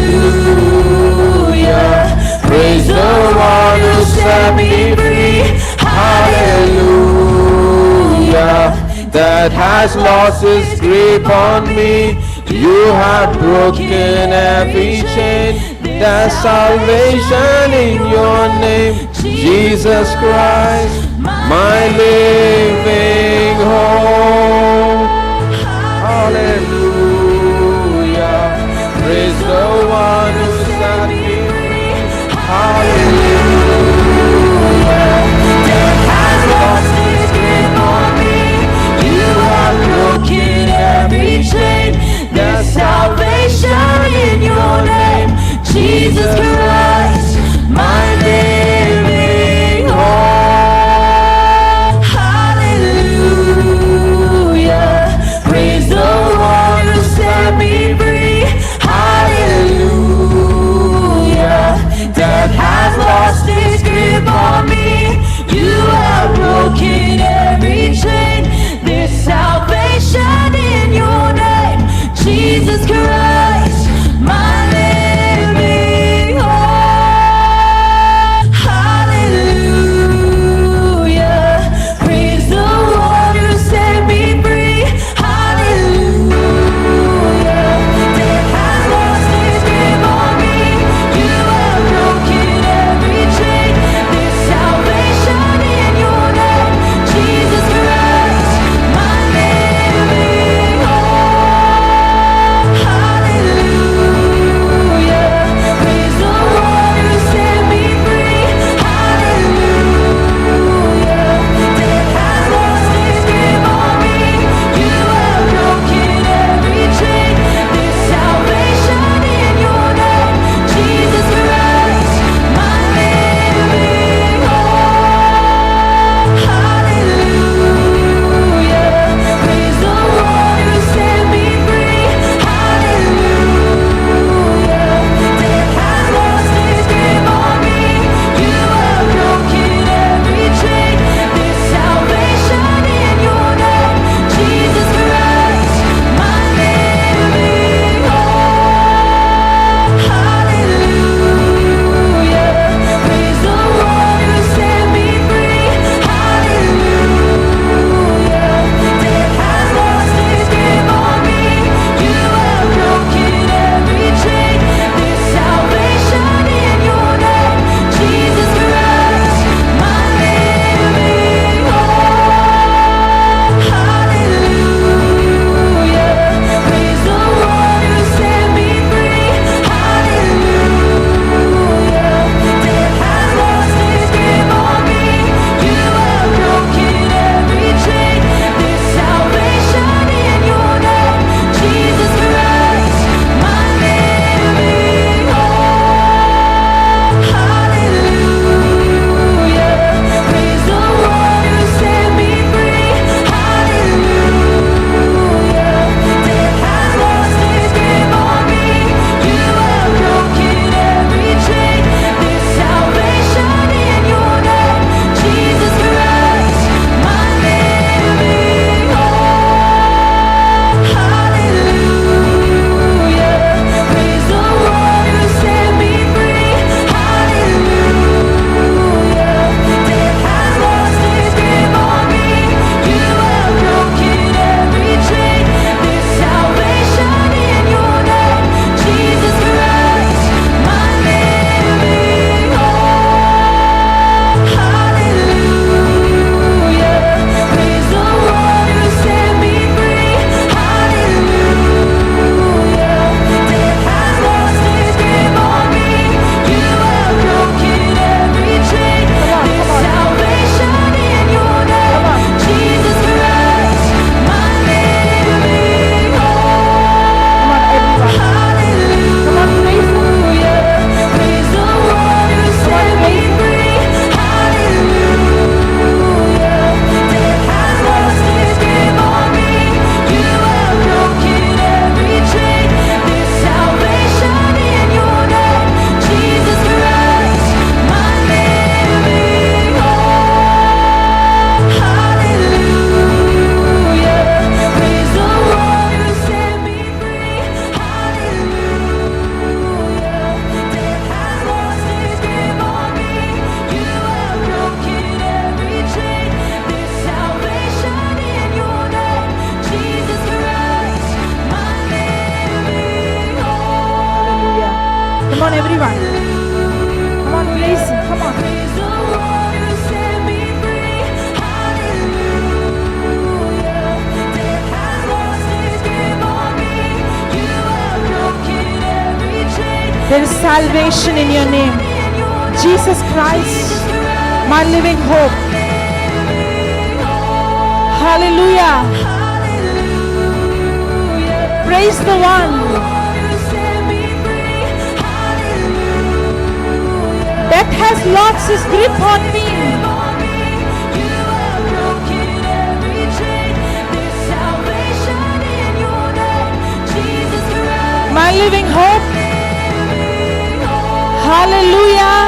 S4: that has lost its grip on me. You have broken every chain. There's salvation in your name, Jesus Christ, my living hope. Hallelujah. Praise the one who set me free. Hallelujah. Death has lost its grip on me. You have broken every chain. There's salvation in your name, Jesus Christ, my living hope. Hallelujah. Praise the one who set me free. Hallelujah. Death has lost its grip on me. You have broken every chain. There's salvation in your name, Jesus Christ, my living hope.
S1: on, everyone. Come on, praise Him. Come on. There is salvation in your name. Jesus Christ, my living hope. Hallelujah. Praise the one. Death has lost his grip on me. My living hope. Hallelujah.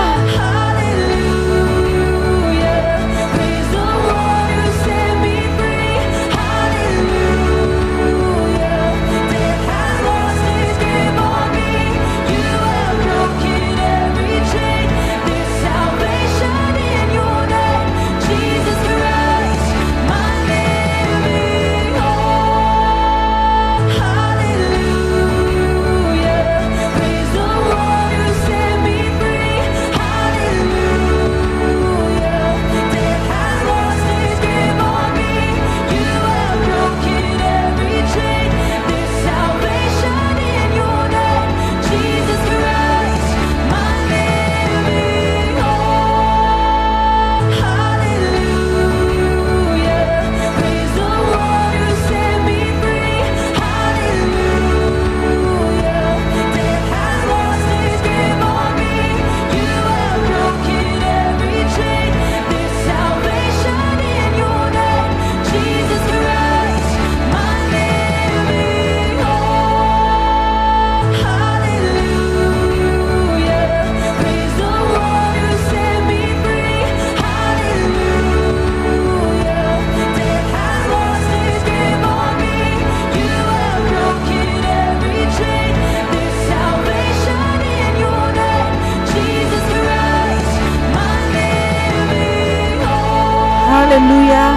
S1: Hallelujah.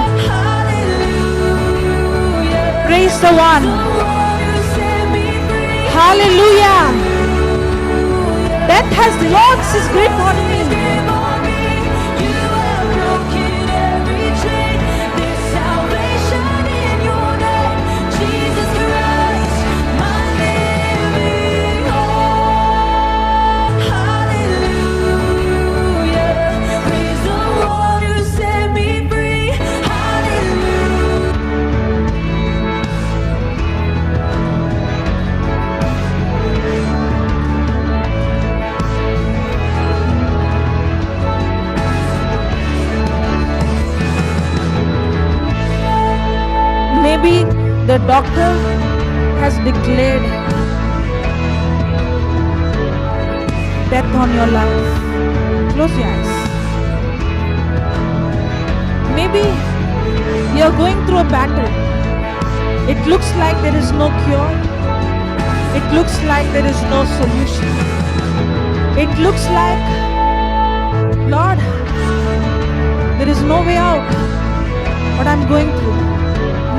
S1: Praise the one. Hallelujah. Death has lost his grip on me. Maybe the doctor has declared death on your life. Close your eyes. Maybe you're going through a battle. It looks like there is no cure. It looks like there is no solution. It looks like, Lord, there is no way out. What I'm going through.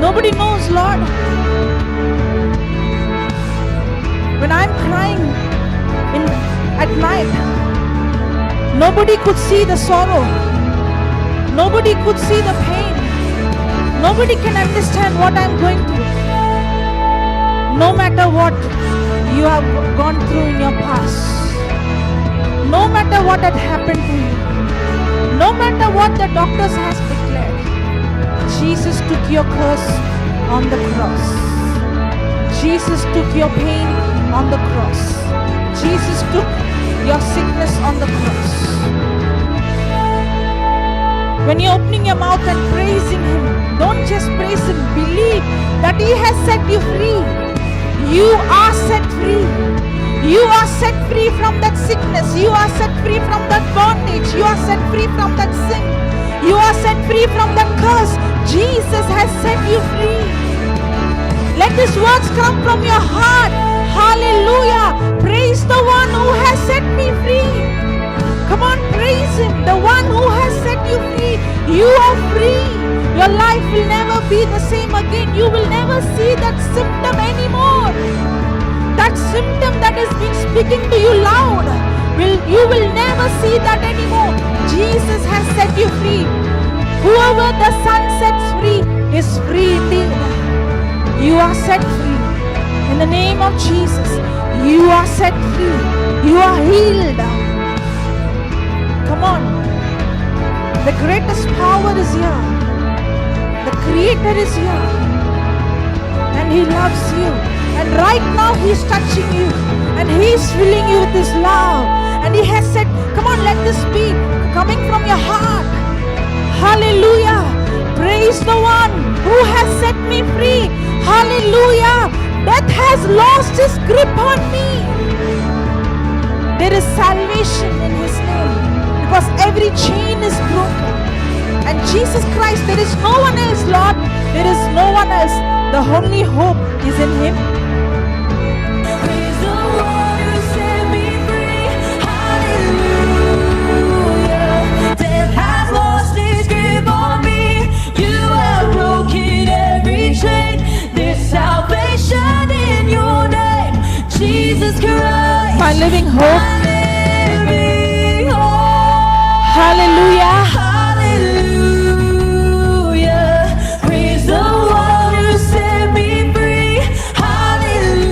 S1: Nobody knows, Lord. When I'm crying at night, nobody could see the sorrow. Nobody could see the pain. Nobody can understand what I'm going through. No matter what you have gone through in your past, no matter what had happened to you, no matter what the doctors has declared, Jesus took your curse on the cross. Jesus took your pain on the cross. Jesus took your sickness on the cross. When you're opening your mouth and praising Him, don't just praise Him. Believe that He has set you free. You are set free. You are set free from that sickness. You are set free from that bondage. You are set free from that sin. You are set free from that curse. Jesus has set you free. Let these words come from your heart. Hallelujah. Praise the one who has set me free. Come on, praise Him. The one who has set you free. You are free. Your life will never be the same again. You will never see that symptom anymore. That that symptom that has been speaking to you loud, you will never see that anymore. Jesus has set you free. Whoever the Son sets free is free indeed. You are set free. In the name of Jesus, you are set free. You are healed. Come on. The greatest power is here. The Creator is here. And He loves you. And right now He's touching you. And He's filling you with His love. And He has said, come on, let this be coming from your heart. Hallelujah. Praise the one who has set me free. Hallelujah. Death has lost its grip on me. There is salvation in His name, because every chain is broken. And Jesus Christ, there is no one else, Lord. There is no one else. The only hope is in Him.
S3: Praise the one who set me free. Hallelujah. Death has lost its grip on me. You have broken every chain. There's salvation in your name, Jesus Christ.
S1: My living hope.
S3: My living hope.
S1: Hallelujah.
S3: Hallelujah. Praise the one who set me free. Hallelujah.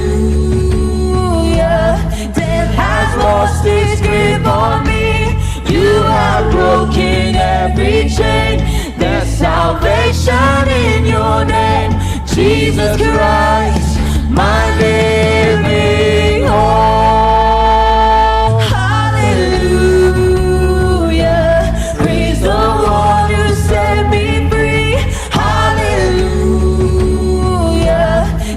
S3: Death has lost its grip on me. You have broken every chain. There's salvation in your name, Jesus Christ, my living hope. Hallelujah. Praise the one who set me free. Hallelujah.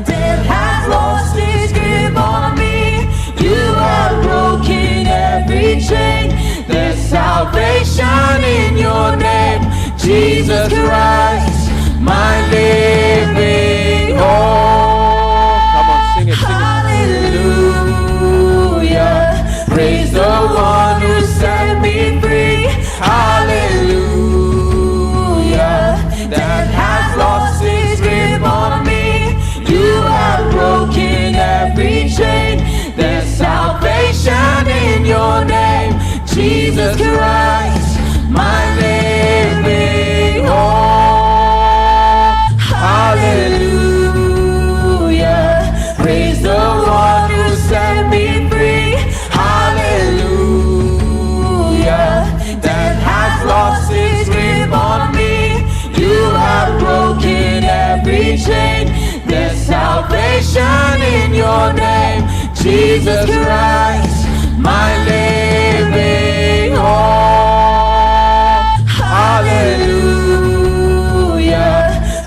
S3: Death has lost its grip on me. You have broken every chain. There's salvation in your name, Jesus Christ, my living hope.
S4: Come on, sing it, sing it.
S3: Hallelujah. Praise the one who set me free. Hallelujah. Death has lost its grip on me. You have broken every chain. There's salvation in your name, Jesus Christ, my living hope. Hallelujah. Praise the one who set me free. Hallelujah. Death has lost its grip on me. You have broken every chain. There's salvation in your name, Jesus Christ, my living hope. Hallelujah.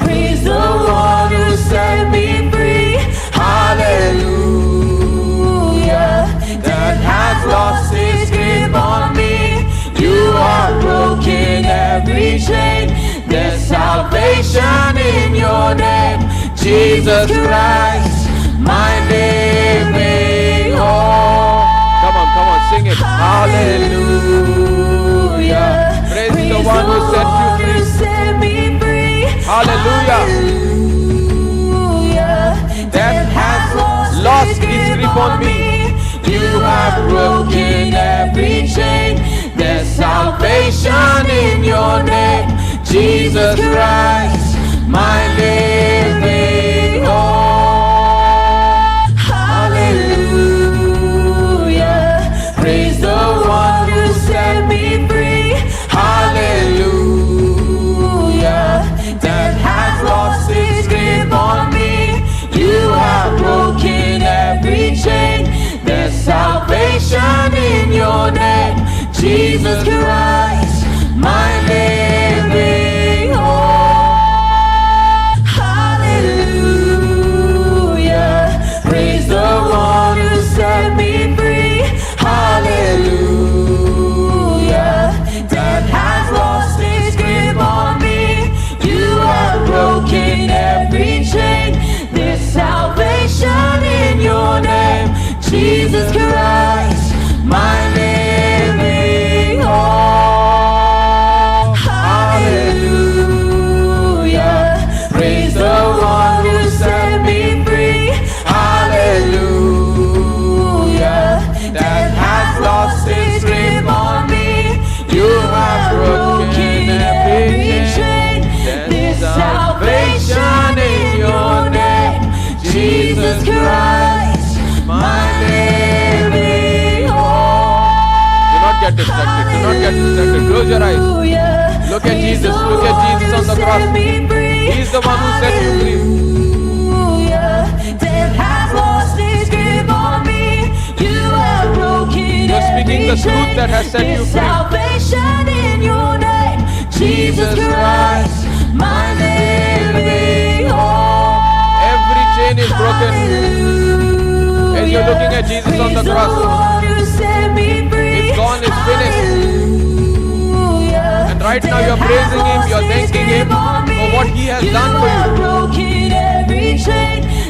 S3: Praise the one who set me free. Hallelujah. Death has lost its grip on me. You have broken every chain. There's salvation in your name, Jesus Christ, my living hope.
S4: Come on, sing it.
S3: Hallelujah.
S4: Praise the one who set
S3: me free.
S4: Hallelujah.
S3: Hallelujah.
S4: Death has lost its grip on me.
S3: You have broken every chain. There's salvation in your name, Jesus Christ, my living hope. Hallelujah. Praise the one who set me free. Hallelujah. Death has lost its grip on me. You have broken every chain. There's salvation in your name, Jesus Christ, my living hope. Hallelujah. Praise the one who set me free. Hallelujah. Death has lost its grip on me. You have broken every chain. There's salvation in your name, Jesus Christ, my living hope.
S4: get distracted. Do not get distracted. Close your eyes. Look at Jesus. Look at Jesus on the cross. He is the one who set you free.
S3: Death has lost its grip on me. You have broken
S4: You're speaking the truth that has set you free.
S3: Salvation in your name, Jesus Christ, my living hope.
S4: Every chain is broken. As you're looking at Jesus on the cross, it's gone, it's finished. And right now you're praising Him, you're thanking Him for what He has done for you.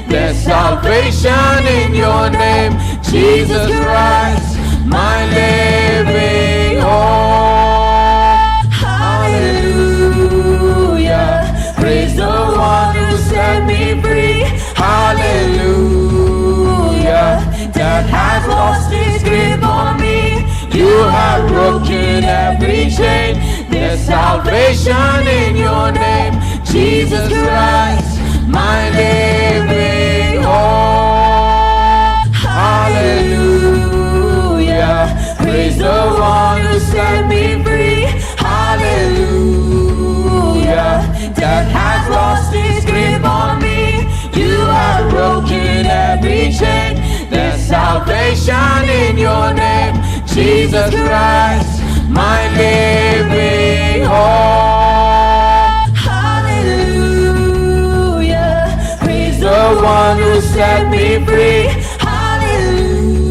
S4: There's salvation in your name, Jesus Christ, my living hope. Hallelujah. Praise the one who set me free. Hallelujah. That has lost its grip on me. You have broken every chain. There's salvation in your name, Jesus Christ, my living hope. Hallelujah. Praise the one who set me free. Hallelujah. That has lost its grip on me. You have broken every chain. There's salvation in your name, Jesus Christ, my living hope. Hallelujah. Praise the one who set me free. Hallelujah.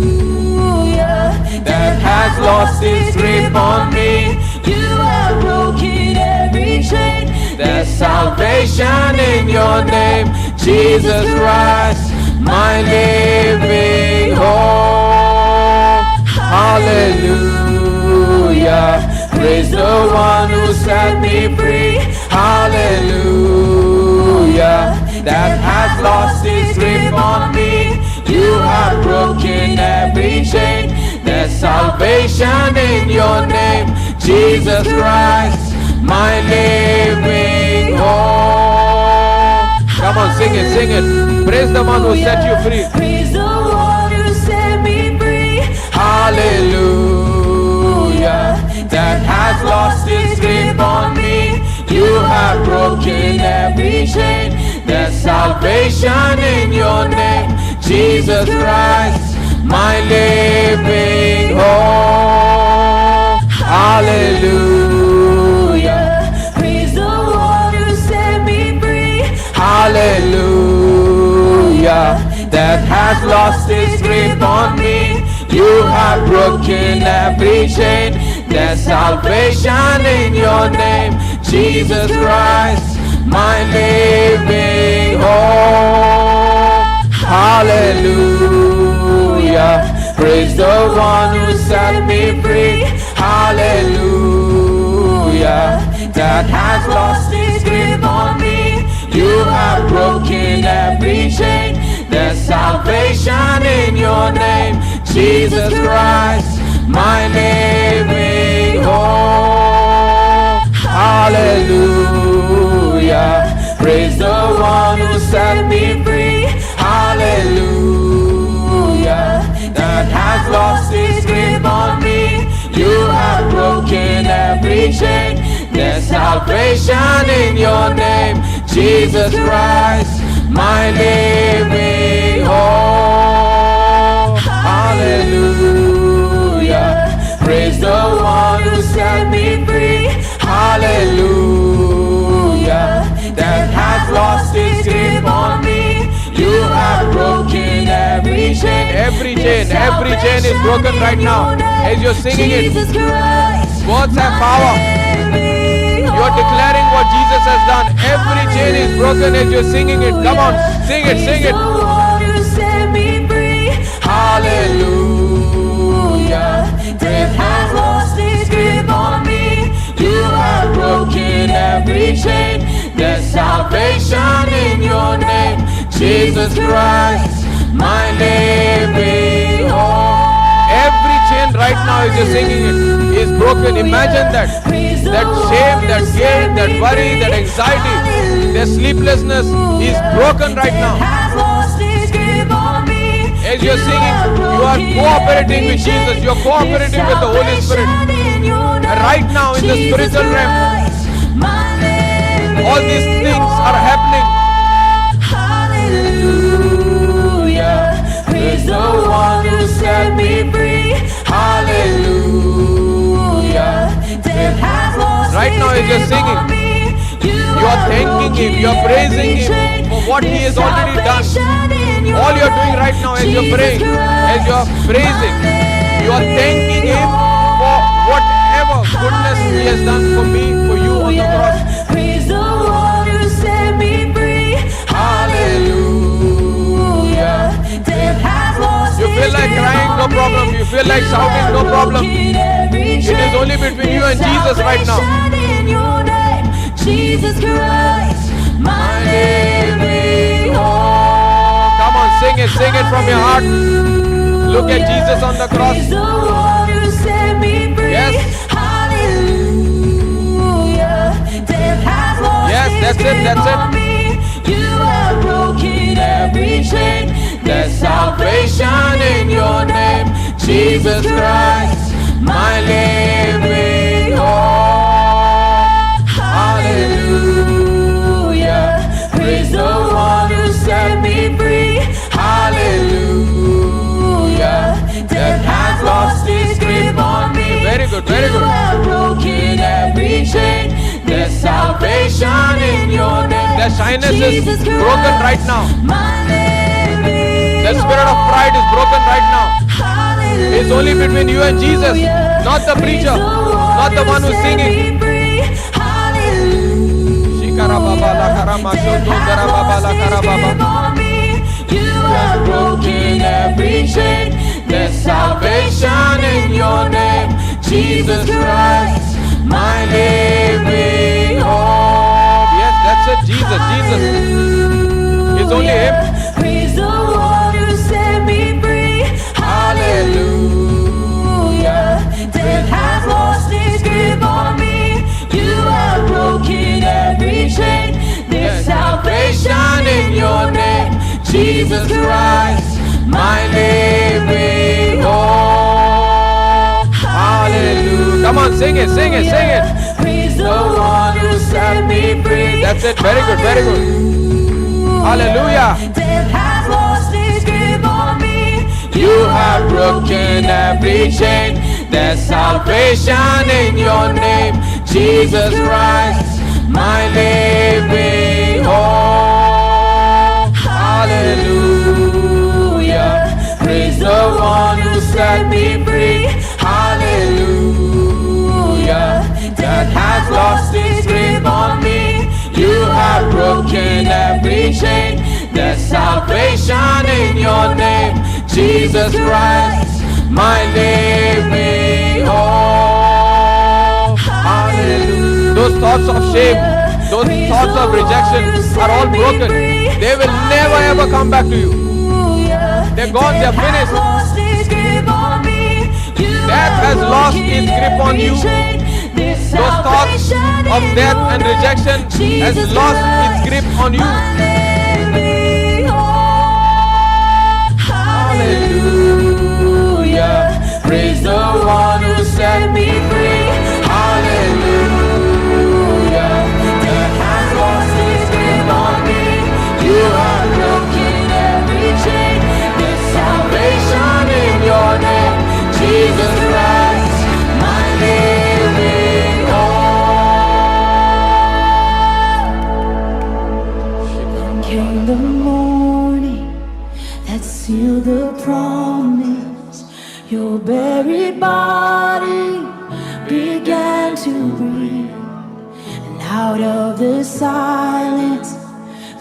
S4: That has lost its grip on me. You have broken every chain. There's salvation in your name, Jesus Christ, my living hope. Hallelujah. Praise the one who set me free. Hallelujah. That has lost its grip on me. You have broken every chain. There's salvation in your name, Jesus Christ, my living hope. Come on, sing it, sing it. Praise the one who set you free. Praise the one who set me free. Hallelujah. That has lost its grip on me. You have broken every chain. There's salvation in your name, Jesus Christ, my living hope. Hallelujah. Praise the one who set me free. Hallelujah. That has lost its grip on me. You have broken every chain. There's salvation in your name, Jesus Christ, my living hope. Hallelujah. Praise the one who set me free. Hallelujah. That has lost its grip on me. You have broken every chain. There's salvation in your name, Jesus Christ, my living hope. Hallelujah. Praise the one who set me free. Hallelujah. That has lost its grip on me. You have broken every chain. There's salvation in your name, Jesus Christ, my living hope. Hallelujah. Praise the one who set me free. Hallelujah. That has lost its grip on me. You have broken every chain. Every chain is broken right now. As you're singing it, words have power. You're declaring what Jesus has done. Every chain is broken as you're singing it. Come on, sing it, sing it. Hallelujah. Death has lost its grip on me. You have broken every chain. There's salvation in your name, Jesus Christ, my living hope. Every chain right now as you're singing it is broken. Imagine that. That shame, that guilt, that worry, that anxiety, that sleeplessness is broken right now. As you're singing, you are cooperating with Jesus. You're cooperating with the Holy Spirit. And right now in the spiritual realm, all these things are happening.
S3: Hallelujah. Praise the one who set me free. Hallelujah. Death has lost
S4: Right now as you're singing, you are thanking Him, you are praising Him for what He has already done. All you are doing right now as you're praying, as you are praising, you are thanking Him for whatever goodness He has done for me, for you on the cross.
S3: Praise the one who set me free. Hallelujah. Death has lost
S4: You feel like crying, no problem. You feel like shouting, no problem. It is only between you and Jesus right now.
S3: Jesus Christ, my living hope.
S4: Come on, sing it from your heart. Look at Jesus on the cross.
S3: Praise the one who set me free.
S4: Yes.
S3: Hallelujah. Death has lost
S4: Yes, that's it, that's it.
S3: You have broken every chain. There's salvation in your name, Jesus Christ, my living hope. Hallelujah. Praise the one who set me free. Hallelujah. Death has lost its grip on me.
S4: Very good, very
S3: You
S4: good.
S3: have broken every chain. There's salvation in your name.
S4: The shyness is
S3: Jesus Christ,
S4: broken right now.
S3: my living
S4: The spirit of pride is broken right now.
S3: Hallelujah.
S4: It's only between you and Jesus, not the preacher, not the one who's singing. Shikara Baba la Karama Shotondara Baba la Karababa.
S3: You have broken every chain. There's salvation in your name, Jesus Christ, my living hope.
S4: Yes, that's it, Jesus, Jesus. It's only Him.
S3: Praise the one who set me free. Hallelujah. Death has lost its grip on me. You have broken every chain. There's salvation in your name, Jesus Christ, my living hope. Hallelujah.
S4: Come on, sing it, sing it, sing it.
S3: Praise the one who set me free.
S4: That's it, very good, very good. Hallelujah.
S3: Death has lost its grip on me.
S4: You have broken every chain. There's salvation in your name, Jesus Christ, my living hope. Hallelujah. Praise the one who set me free. Hallelujah. That has lost its grip on me. You have broken every chain. There's salvation in your name, Jesus Christ, my living hope. Hallelujah. Those thoughts of shame, those thoughts of rejection are all broken. They will never ever come back to you. They're gone, they're finished. Death has lost its grip on you. Those thoughts of death and rejection has lost its grip on you. Hallelujah. Praise the one who set me free. Hallelujah. Death has lost its grip on me. You have broken every chain. There's salvation in your name, Jesus Christ, my living hope.
S3: Came the morning that sealed the promise. Your buried body began to breathe, and out of the silence,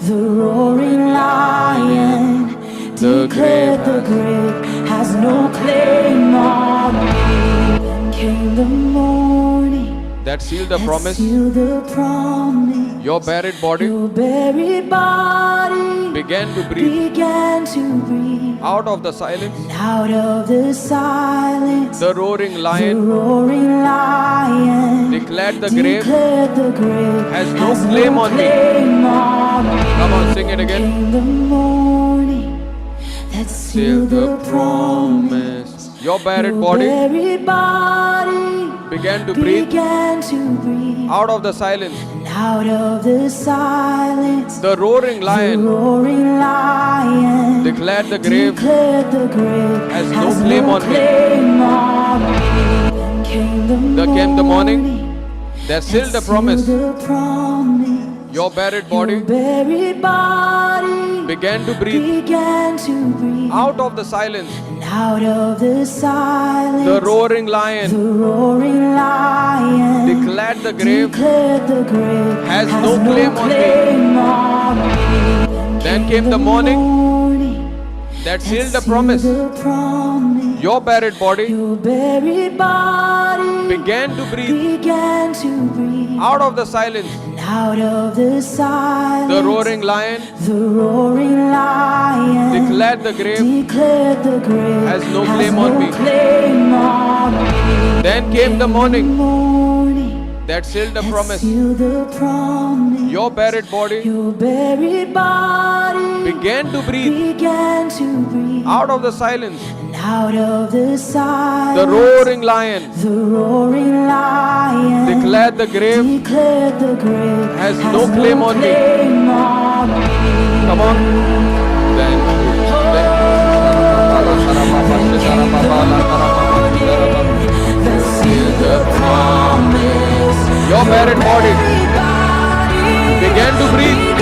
S3: the roaring lion declared the grave has no claim on me. Then came the morning
S4: That sealed the promise.
S3: sealed the promise.
S4: Your buried body
S3: Your buried body
S4: began to breathe.
S3: began to breathe.
S4: Out of the silence,
S3: Out of the silence,
S4: the roaring
S3: the
S4: lion
S3: roaring lion
S4: declared the grave
S3: declared the grave
S4: has no claim on me.
S3: claim on me.
S4: Come on, sing it again.
S3: Came the morning that
S4: sealed the promise. Your buried body began to breathe out of the silence.
S3: Out of the silence,
S4: The roaring lion declared the grave has no claim on me. There came the morning that sealed the promise. Your buried body began to breathe out of the silence.
S3: Out of the silence,
S4: The roaring lion declared the grave has no claim on me. Then came the morning that sealed the promise. Your buried body began to breathe out of the silence.
S3: Out of the silence,
S4: The roaring lion declared the grave has no claim on me. Then came the morning that sealed the promise. Your buried body began to breathe out of the silence.
S3: Out of the silence,
S4: The roaring lion declared the grave has no claim on me. Come on. Your buried body began to breathe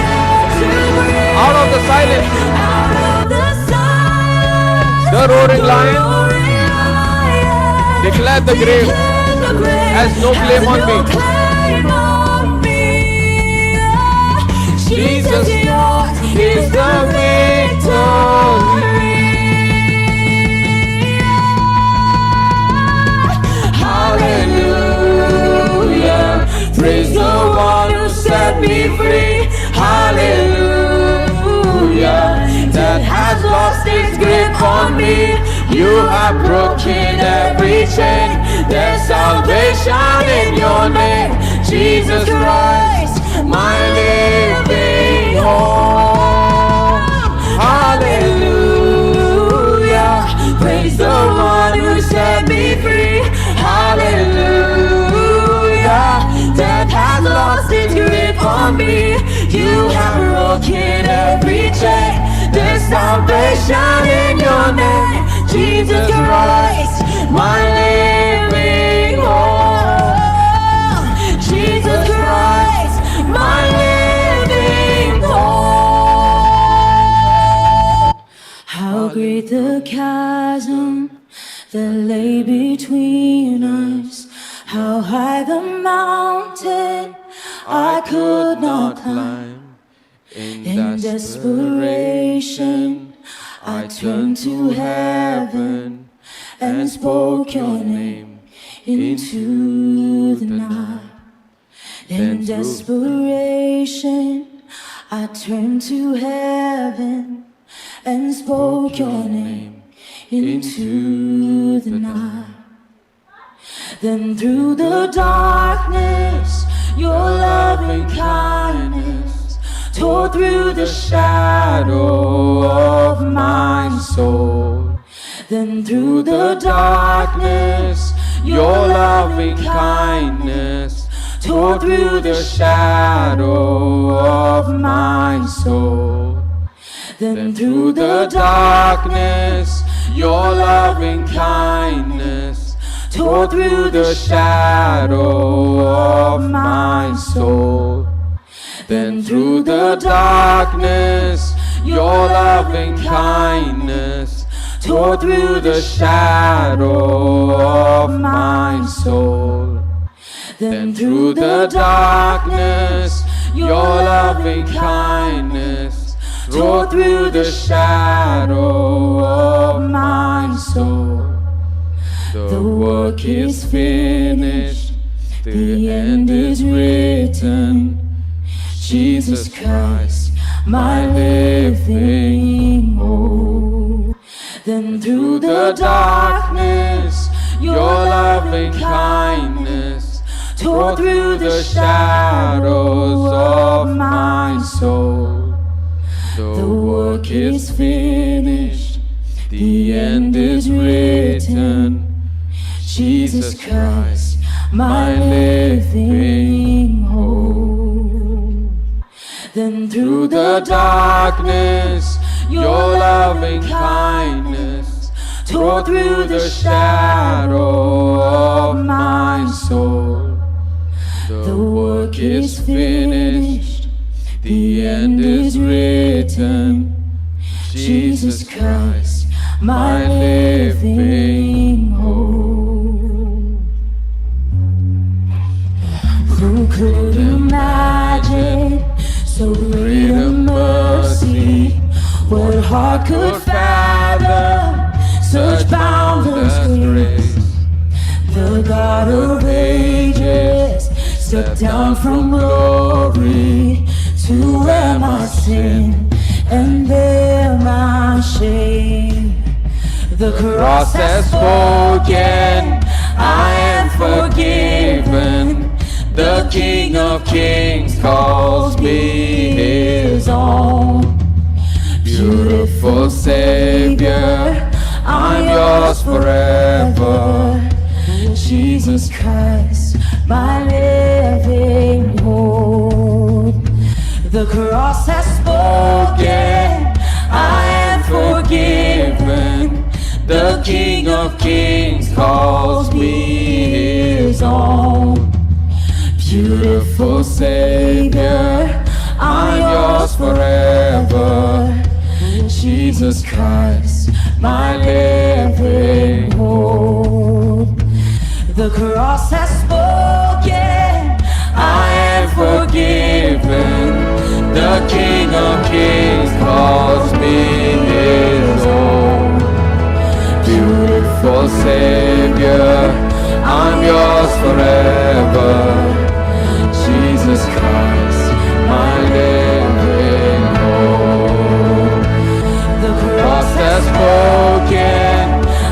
S4: out of the silence. The roaring lion declared the grave has no claim on me. Jesus is the victory. Hallelujah. Praise the one who set me free. Hallelujah. That has lost its grip on me. You have broken every chain. There's salvation in your name, Jesus Christ, my living hope. Hallelujah. Praise the one who set me free. Hallelujah. Death has lost its grip on me. You have broken every chain. There's salvation in your name, Jesus Christ, my living hope. Jesus Christ, my living hope. How great the chasm that lay between us. How high the mountain I could not climb. In desperation, I turned to heaven and spoke your name into the night. In desperation, I turned to heaven and spoke your name into the night. Then through the darkness, your loving kindness tore through the shadow of my soul. Then through the darkness, your loving kindness tore through the shadow of my soul. Then through the darkness, your loving kindness tore through the shadow of my soul. Then through the darkness, your loving kindness tore through the shadow of my soul. Then through the darkness, your loving kindness tore through the shadow of my soul. The work is finished, the end is written. Jesus Christ, my living hope. Then through the darkness, your loving kindness tore through the shadows of my soul. The work is finished, The end is written. Jesus Christ, my living hope.
S3: Then through the darkness, your loving kindness tore through the shadow of my soul.
S4: The work is finished. The end is written. Jesus Christ, my living hope.
S3: Who could imagine so great a mercy? What heart could fathom such boundless grace? The God of ages stepped down from glory to wear my sin and bear my shame. The cross has spoken, I am forgiven. The King of Kings calls me his own.
S4: Beautiful Savior,
S3: I'm yours forever. Jesus Christ, my living hope. The cross has spoken, I am forgiven. The King of Kings calls me his own. Beautiful Savior, I'm yours forever. Jesus Christ, my living hope. The cross has spoken, I am forgiven. The King of Kings calls me his own.
S4: beautiful Savior, I'm yours forever. Jesus Christ, my living hope.
S3: The
S4: cross has spoken,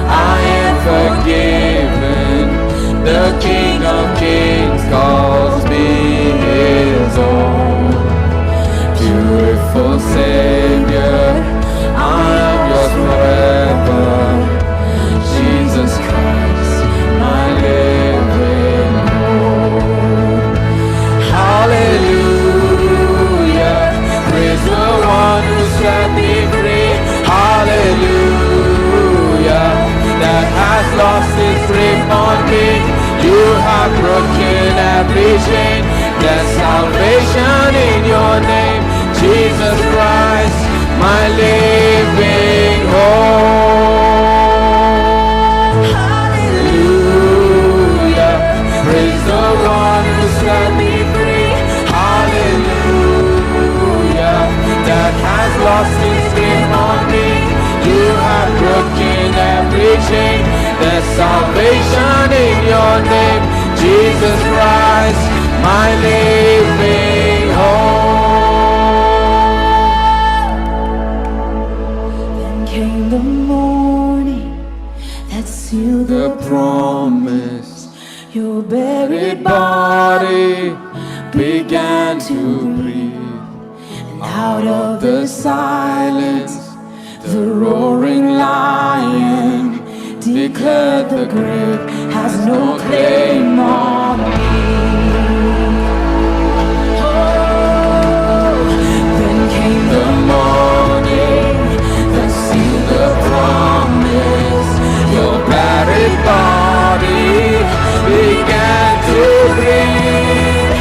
S4: I am forgiven. The King of Kings calls me his own. Beautiful Savior, I am yours forever. Jesus Christ, my living hope. Hallelujah, praise the one who set me free. Hallelujah, that has lost its grip on me. You have broken every chain. There's salvation in your name, Jesus Christ, my living hope. Hallelujah, praise the one who set me free. Hallelujah, that has lost its grip on me. You have broken every chain. There's salvation in your name, Jesus Christ, my living hope.
S3: Then came the morning that sealed
S4: The promise,
S3: your buried
S4: body began to breathe.
S3: and out of the silence, the roaring lion declared the grave has no claim on me. Oh, then came the morning that sealed the promise.
S4: Your buried body began to breathe.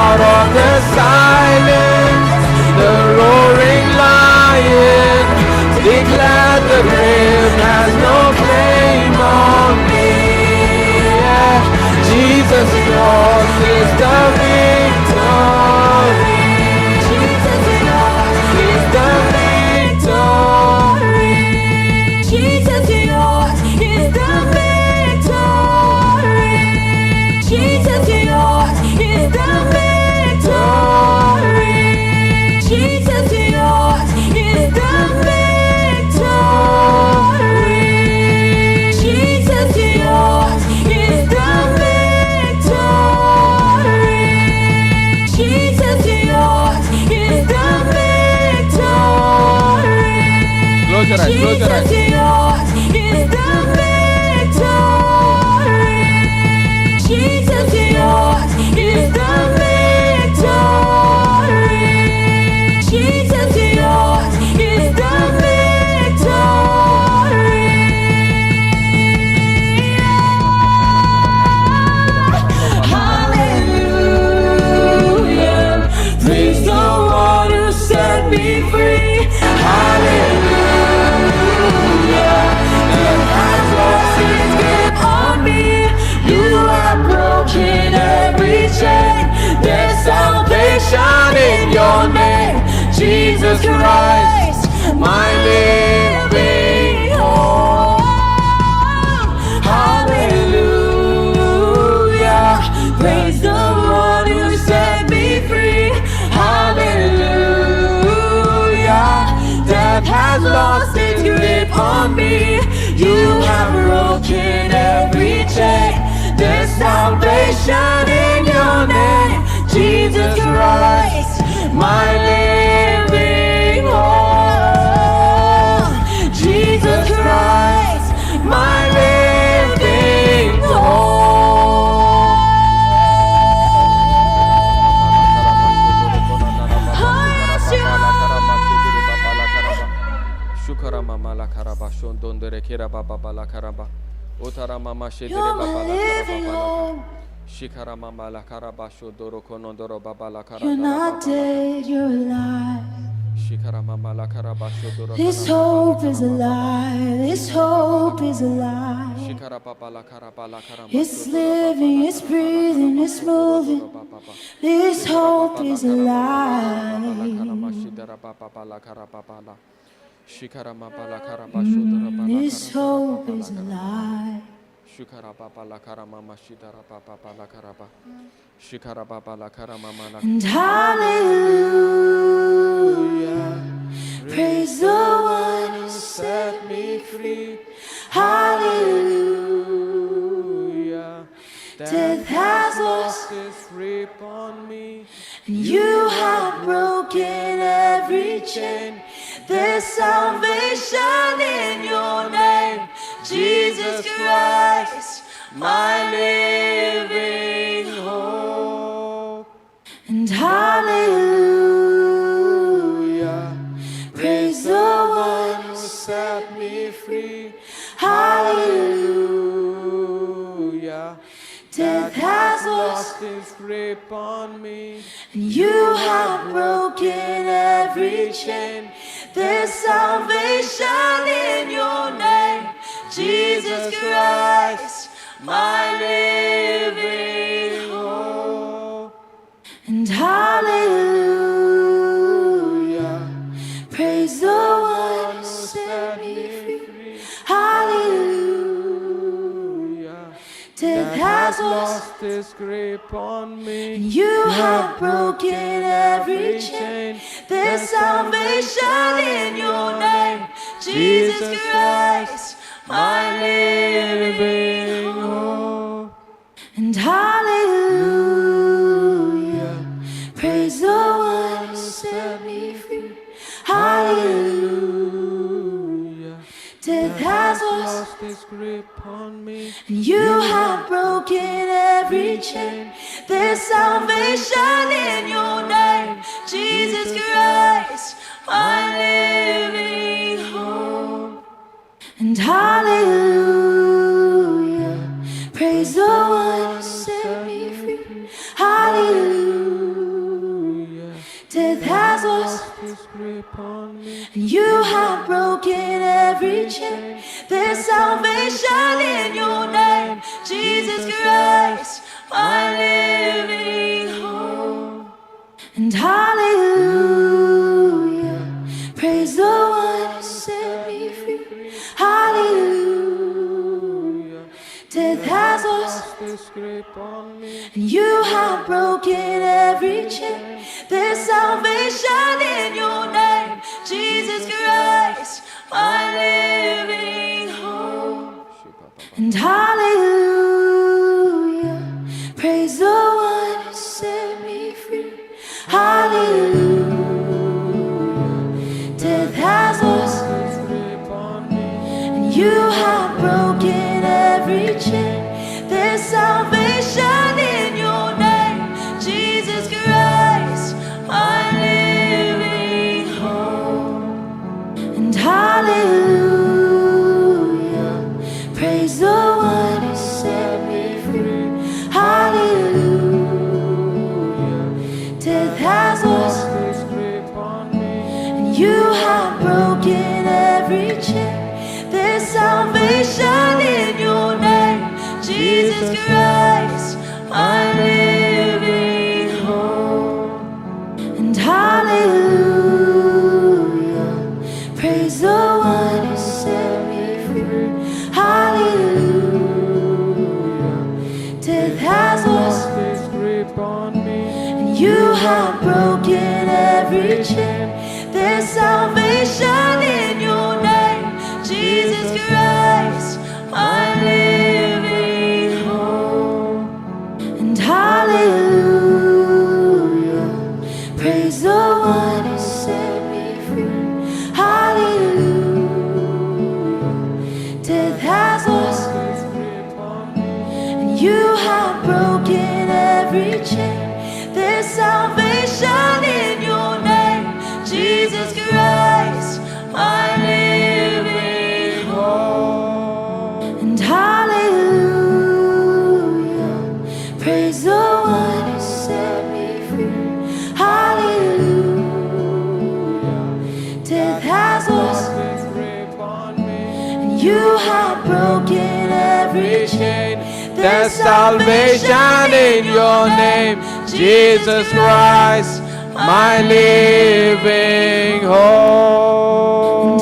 S4: Out of the silence, the roaring lion declared the grave has no claim on me. Yeah. Jesus, yours is the victory.
S3: Jesus, yours
S4: Is the victory.
S3: Jesus, yours is the victory. Jesus, yours is the victory. Jesus, yours is the victory. Jesus, yours is the victory. Jesus, yours is the victory.
S4: Close your eyes, close your eyes.
S3: Jesus, yours
S4: Jesus Christ, my living hope.
S3: Hallelujah. Praise the one who set me free. Hallelujah. Death has lost its grip on me. You have broken every chain. There's salvation in your name, Jesus Christ, my living hope. Jesus Christ, my living hope. Oh, yes, you
S4: Shukara mama la karaba shondondere kera baba bala karaba. Otara mama shedere
S3: You're
S4: baba
S3: my
S4: la
S3: living
S4: karaba bala.
S3: hope.
S4: Shikara mama la karaba shodoro konondoro baba la karaba.
S3: You're not dead, you're alive.
S4: Shikara mama la karaba shodoro
S3: This
S4: konondoro
S3: hope is alive. This hope is alive.
S4: Shikara baba la karaba la karaba.
S3: It's living, it's breathing, it's moving. This hope is alive.
S4: Shikara mama la karaba shodoro baba.
S3: This hope is alive.
S4: Shikara baba la karama shidara baba la karaba. Shikara baba la karama la.
S3: And hallelujah, praise the one who set me free. Hallelujah, death has lost
S4: its grip on me.
S3: and you have broken every chain. There's salvation in your name, Jesus Christ, my living hope. And hallelujah, praise the one who set me free. Hallelujah, death has lost
S4: its grip on me.
S3: and you have broken every chain. There's salvation in your name, Jesus Christ, my living hope. And hallelujah, praise the one who set me free. Hallelujah, death has lost
S4: its grip on me.
S3: and you have broken every chain. There's salvation in your name, Jesus Christ, my living hope. And hallelujah, praise the one who set me free. Hallelujah, death has lost
S4: its grip on me.
S3: and you have broken every chain. There's salvation in your name, Jesus Christ, my living hope. And hallelujah, praise the one who set me free. Hallelujah, death has lost
S4: its grip on me.
S3: and you have broken every chain. There's salvation in your name, Jesus Christ, my living hope. And hallelujah, praise the one who set me free. Hallelujah, death has lost
S4: its grip on me.
S3: and you have broken every chain. There's salvation in your name, Jesus Christ, my living hope. And hallelujah, praise the one who set me free. Hallelujah, death has lost
S4: Its grip on me.
S3: and you have broken every chain. There's salvation in your name, Jesus Christ, my living hope. And hallelujah, praise the one who set me free. Hallelujah, death has lost
S4: Its grip on me.
S3: and you have broken every chain. There's salvation in your name, Jesus Christ, my living hope. And hallelujah. Praise the one who set me free. Hallelujah. Death has lost
S4: its grip on me.
S3: and you have broken every chain. There's salvation in your name, Jesus Christ, my living hope. And hallelujah, praise the one who set me free. Hallelujah, death has lost
S4: Its grip on me.
S3: and you have broken every chain. There's salvation in your name, Jesus Christ, my living hope. And hallelujah, praise the one who set me free. Hallelujah, death has lost
S4: Its grip on me.
S3: and you have broken every chain.
S4: There's salvation in your name, Jesus Christ, my living hope.
S3: And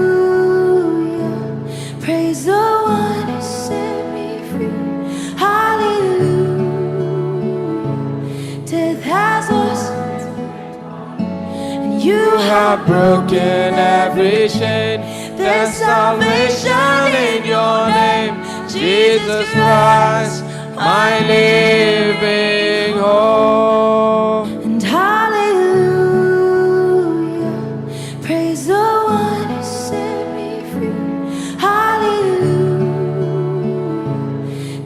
S3: hallelujah, praise the one who set me free. Hallelujah, death has lost and you have broken every chain. There's salvation in your name, Jesus Christ,
S4: my living hope.
S3: and hallelujah, praise the one who set me free. Hallelujah,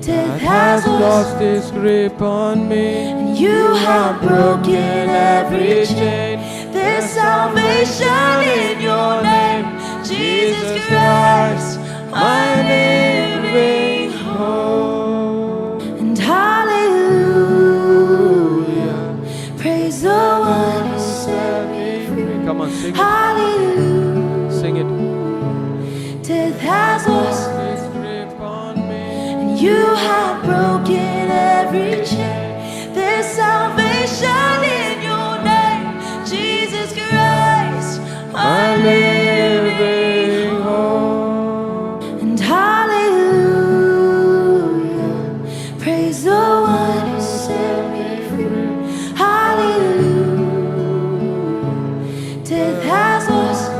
S3: death has lost
S4: its grip on me.
S3: and you have broken every chain. There's salvation in your name, Jesus Christ, my living hope. And hallelujah, praise the one who set me free.
S4: Come on, sing it.
S3: Hallelujah,
S4: Sing it.
S3: death has lost
S4: Its grip on me.
S3: and you have broken every chain. There's salvation in your name, Jesus Christ, my living hope. And hallelujah, praise the one who set me free. Hallelujah, death has lost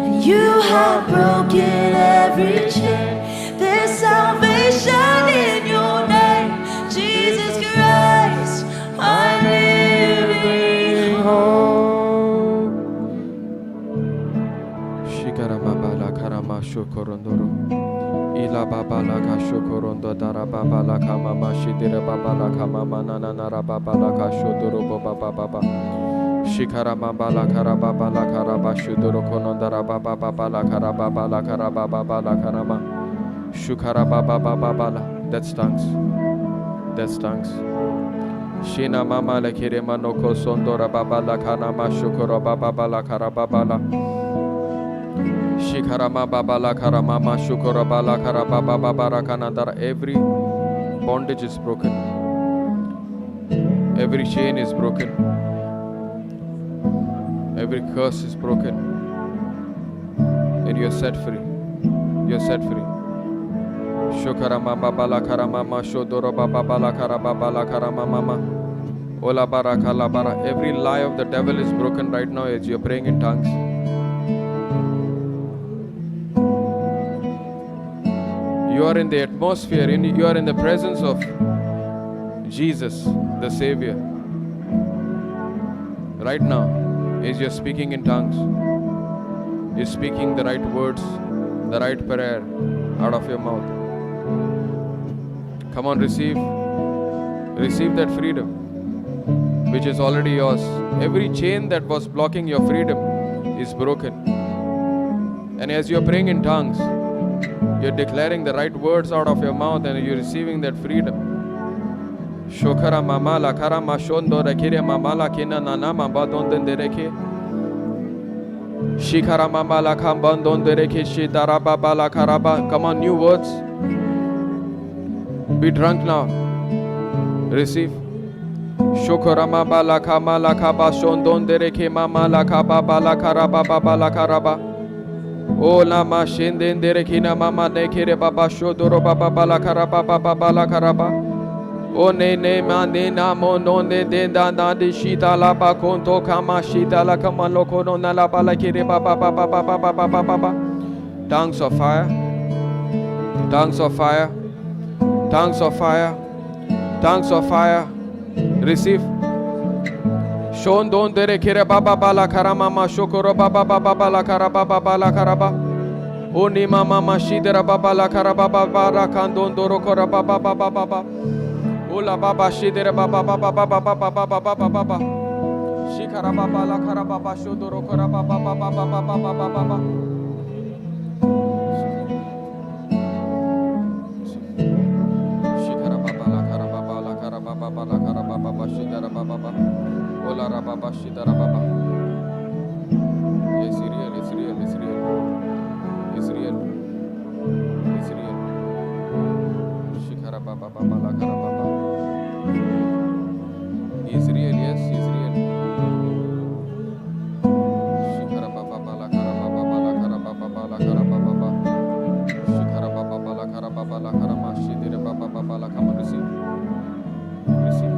S3: and you have broken every chain. There's salvation in your name, Jesus Christ, my living hope.
S4: Shikaramabala karama shokorondoro. Ila babala ka shokorondo dara babala kama mashidira babala kama manana nara babala ka shodoro baba baba. Shikaramabala karababala karaba shudoro konondara baba babala karababala karababala karama. Shukarabababala. That's tongues. That's tongues. Shina mama la kirema no kosondora babala kanama shukoro babala karababala. Shikarama babala karamama shukoro bala karababa barakanandara. Every bondage is broken. Every chain is broken. Every curse is broken. And you're set free. You're set free. Shukarama babala karamama shodoro babala karababala karamama. Ola baraka la bara. Every lie of the devil is broken right now as you're praying in tongues. You are in the atmosphere, you are in the presence of Jesus, the Savior. Right now, as you're speaking in tongues, you're speaking the right words, the right prayer out of your mouth. Come on, receive that freedom, which is already yours. Every chain that was blocking your freedom is broken. And as you're praying in tongues, you're declaring the right words out of your mouth and you're receiving that freedom. Shokara mamala karama shondo rekire mamala kina nanama badon dereke. Shikara mamala kambandon dereke shidaraba bala karaba. Come on, new words. Be drunk now. Receive. Shokorama balaka malaka bashondon dereke mama laka baba laka raba baba laka raba. O lama shinden derekina mama nekere baba shodoro baba balaka raba baba laka raba. O ne ma ne na mo no ne de da da di shita la ba konto kama shita la kama loko no na la bala kere baba baba baba baba baba. Tongues of fire, tongues of fire, tongues of fire, tongues of fire. Receive. Shondon dere kere baba bala karama ma shokoro baba baba bala karaba baba la karaba. Oni mama ma shidera baba la karaba baba ra kandon doro kora baba baba baba. Ola baba shidera baba baba baba baba baba baba. Shikara baba la karaba baba shodoro kora baba baba baba baba baba. Shikara baba la karaba baba la karaba baba shidera baba. Ola rababa shidera baba. Yes, real, it's real, it's real. It's real. It's real. Shikara baba baba la kara baba. He's real, yes, he's real. Shikara baba baba la kara baba la kara baba la kara baba. Shikara baba la kara baba la kara ma shidera baba la come receive. Receive.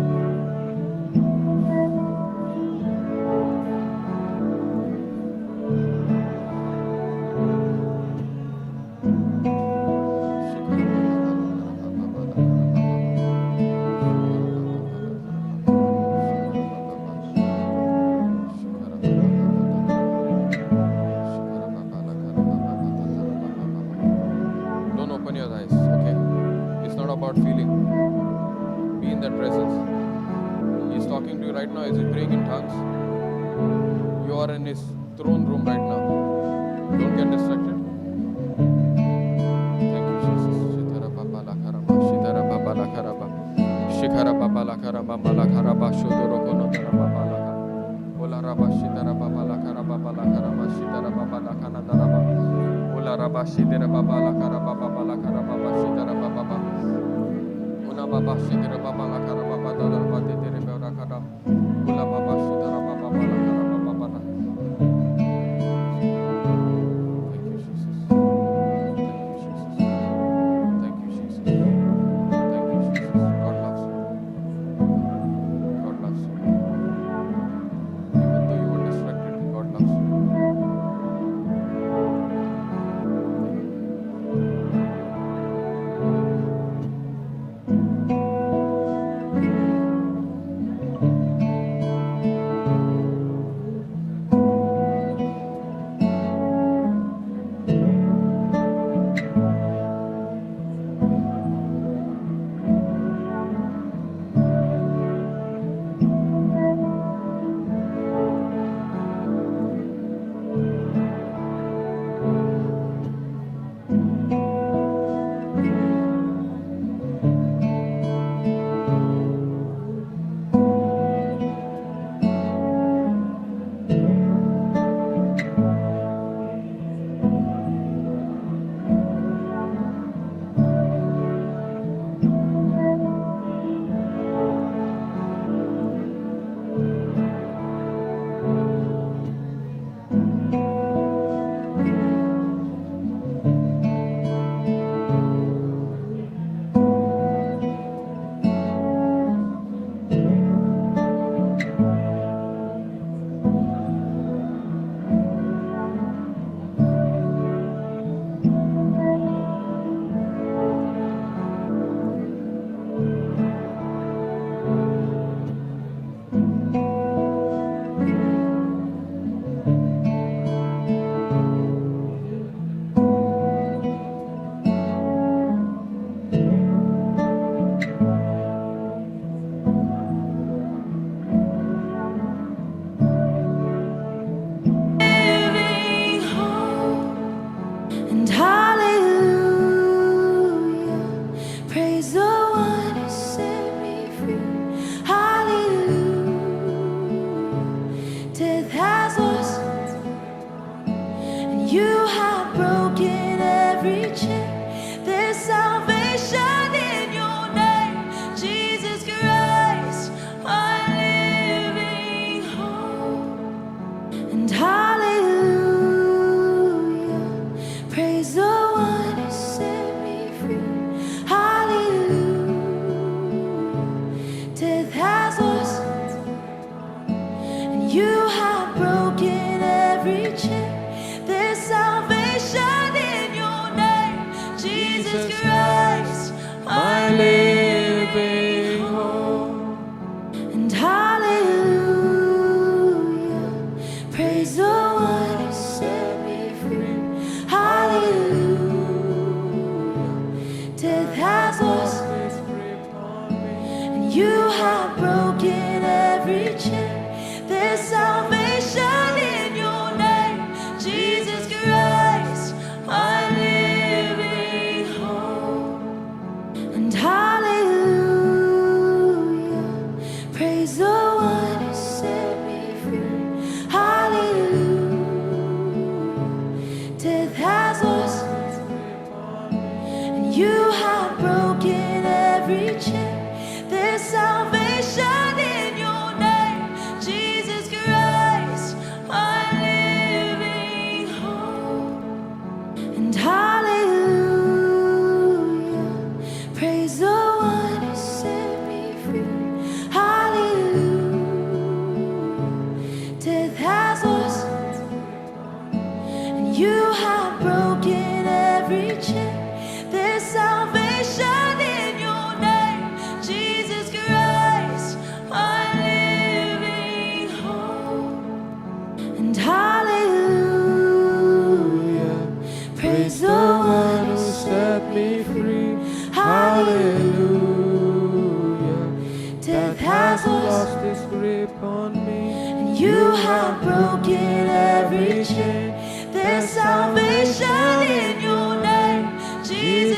S4: Don't open your eyes, okay? It's not about feeling. Be in that presence. He's talking to you right now. Is he praying in tongues? You are in his throne room right now. Don't get distracted. Thank you, Jesus. Shitara baba la karaba, shitara baba la karaba, shikara baba la karaba, bala karaba, shodoro kono tara baba la ka. Ola raba shitara baba la karaba, bala karaba, shitara baba la kana daraba. Ola raba shitara baba la karaba, baba la karaba, shitara baba baba. Una baba shitara baba la karaba, baba daraba tere baba kada. Ola baba shitara baba la karaba, baba la. Thank you, Jesus. Thank you, Jesus. Thank you, Jesus. Thank you, Jesus. God loves you. God loves you. Even though you were distracted, God loves you.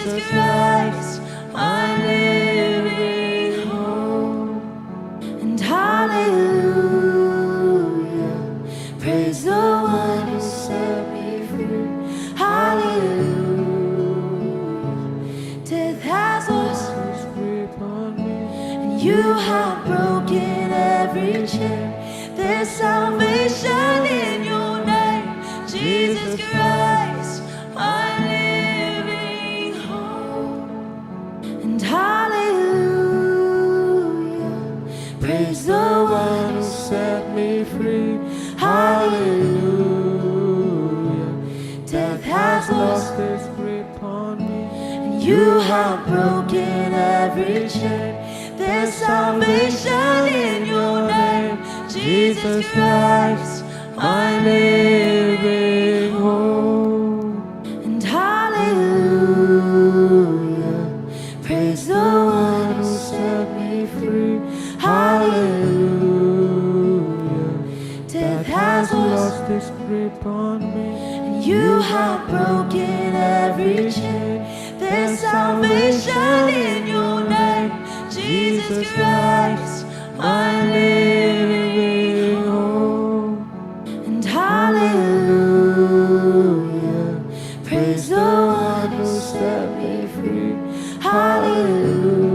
S3: Jesus Christ, my living hope. And hallelujah, praise the one who set me free. Hallelujah, death has lost its grip on me, and you have broken every chain. There's salvation in your name, Jesus Christ, my living hope. And hallelujah, praise the one who set me free. Hallelujah, death has lost its grip on me, and you have broken every chain. There's salvation in your name, Jesus Christ, my living hope. And hallelujah, praise the one who set me free. Hallelujah, death has lost its grip on me, and you have broken every chain. There's salvation in your name, Jesus Christ, my living hope. And hallelujah, praise the one who set me free. Hallelujah,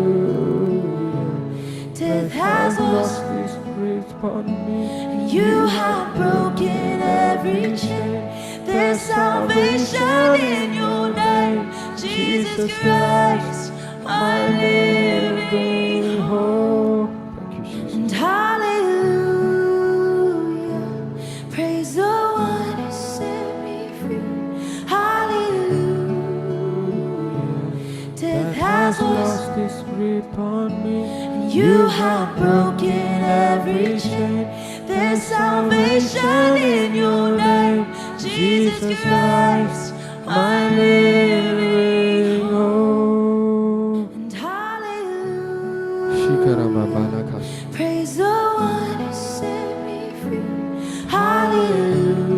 S3: death has lost its grip on me, and you have broken every chain. There's salvation in your name, Jesus Christ, my living hope.
S4: Thank you, Jesus.
S3: And hallelujah, praise the one who set me free. Hallelujah, death has lost its grip on me, and you have broken every chain. There's salvation in your name, Jesus Christ, my living hope. And hallelujah, praise the one who set me free. Hallelujah,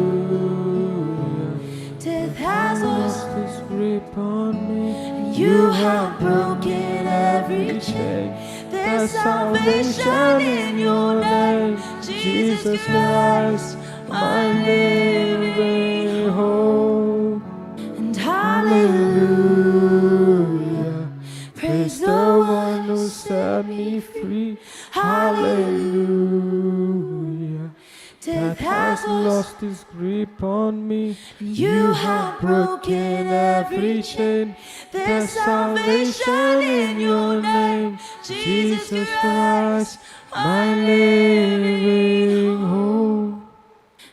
S3: death has lost its grip on me, and you have broken every chain. There's salvation in your name, Jesus Christ, my living hope. And hallelujah, praise the one who set me free. Hallelujah, death has lost its grip on me, and you have broken every chain. There's salvation in your name, Jesus Christ, my living hope.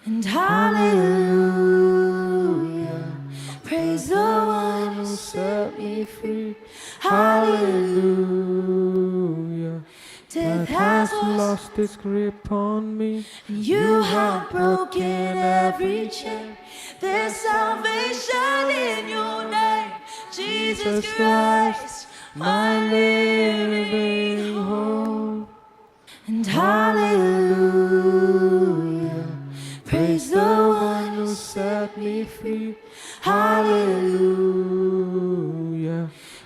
S3: And hallelujah, praise the one who set me free. Hallelujah, death has lost its grip on me, and you have broken every chain. There's salvation in your name, Jesus Christ, my living hope. And hallelujah, praise the one who set me free. Hallelujah,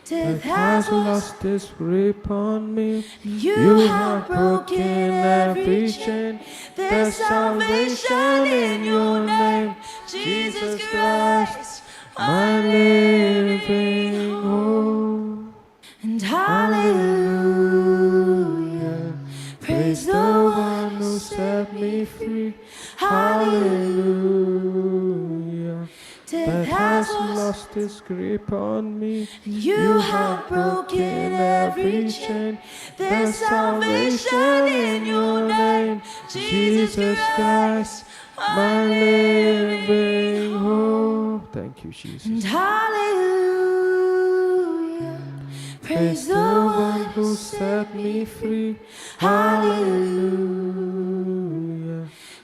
S3: death has lost its grip on me, and you have broken every chain. There's salvation in your name, Jesus Christ, my living hope. And hallelujah, praise the one who set me free. Hallelujah, death has lost its grip on me, and you have broken every chain. There's salvation in your name, Jesus Christ, my living hope.
S4: Thank you, Jesus.
S3: And hallelujah, praise the one who set me free. Hallelujah,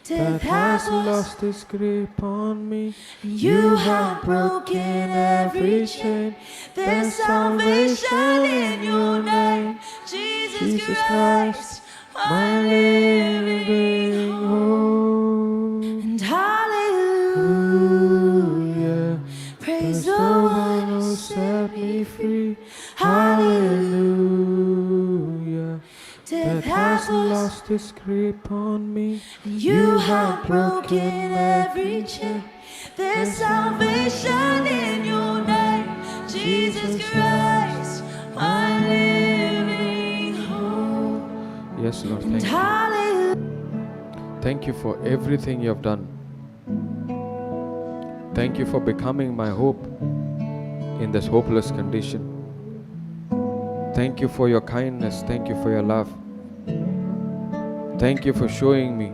S3: death has lost its grip on me, and you have broken every chain. There's salvation in your name, Jesus Christ, my living hope. And hallelujah, praise the one who set
S4: set me free. Hallelujah. Death has lost its grip on me.
S3: You have broken every chain. There's salvation in your name, Jesus Christ, my living hope.
S4: Yes, Lord, thank you.
S3: Hallelujah.
S4: Thank you for everything you have done. Thank you for becoming my hope in this hopeless condition. Thank you for your kindness. Thank you for your love. Thank you for showing me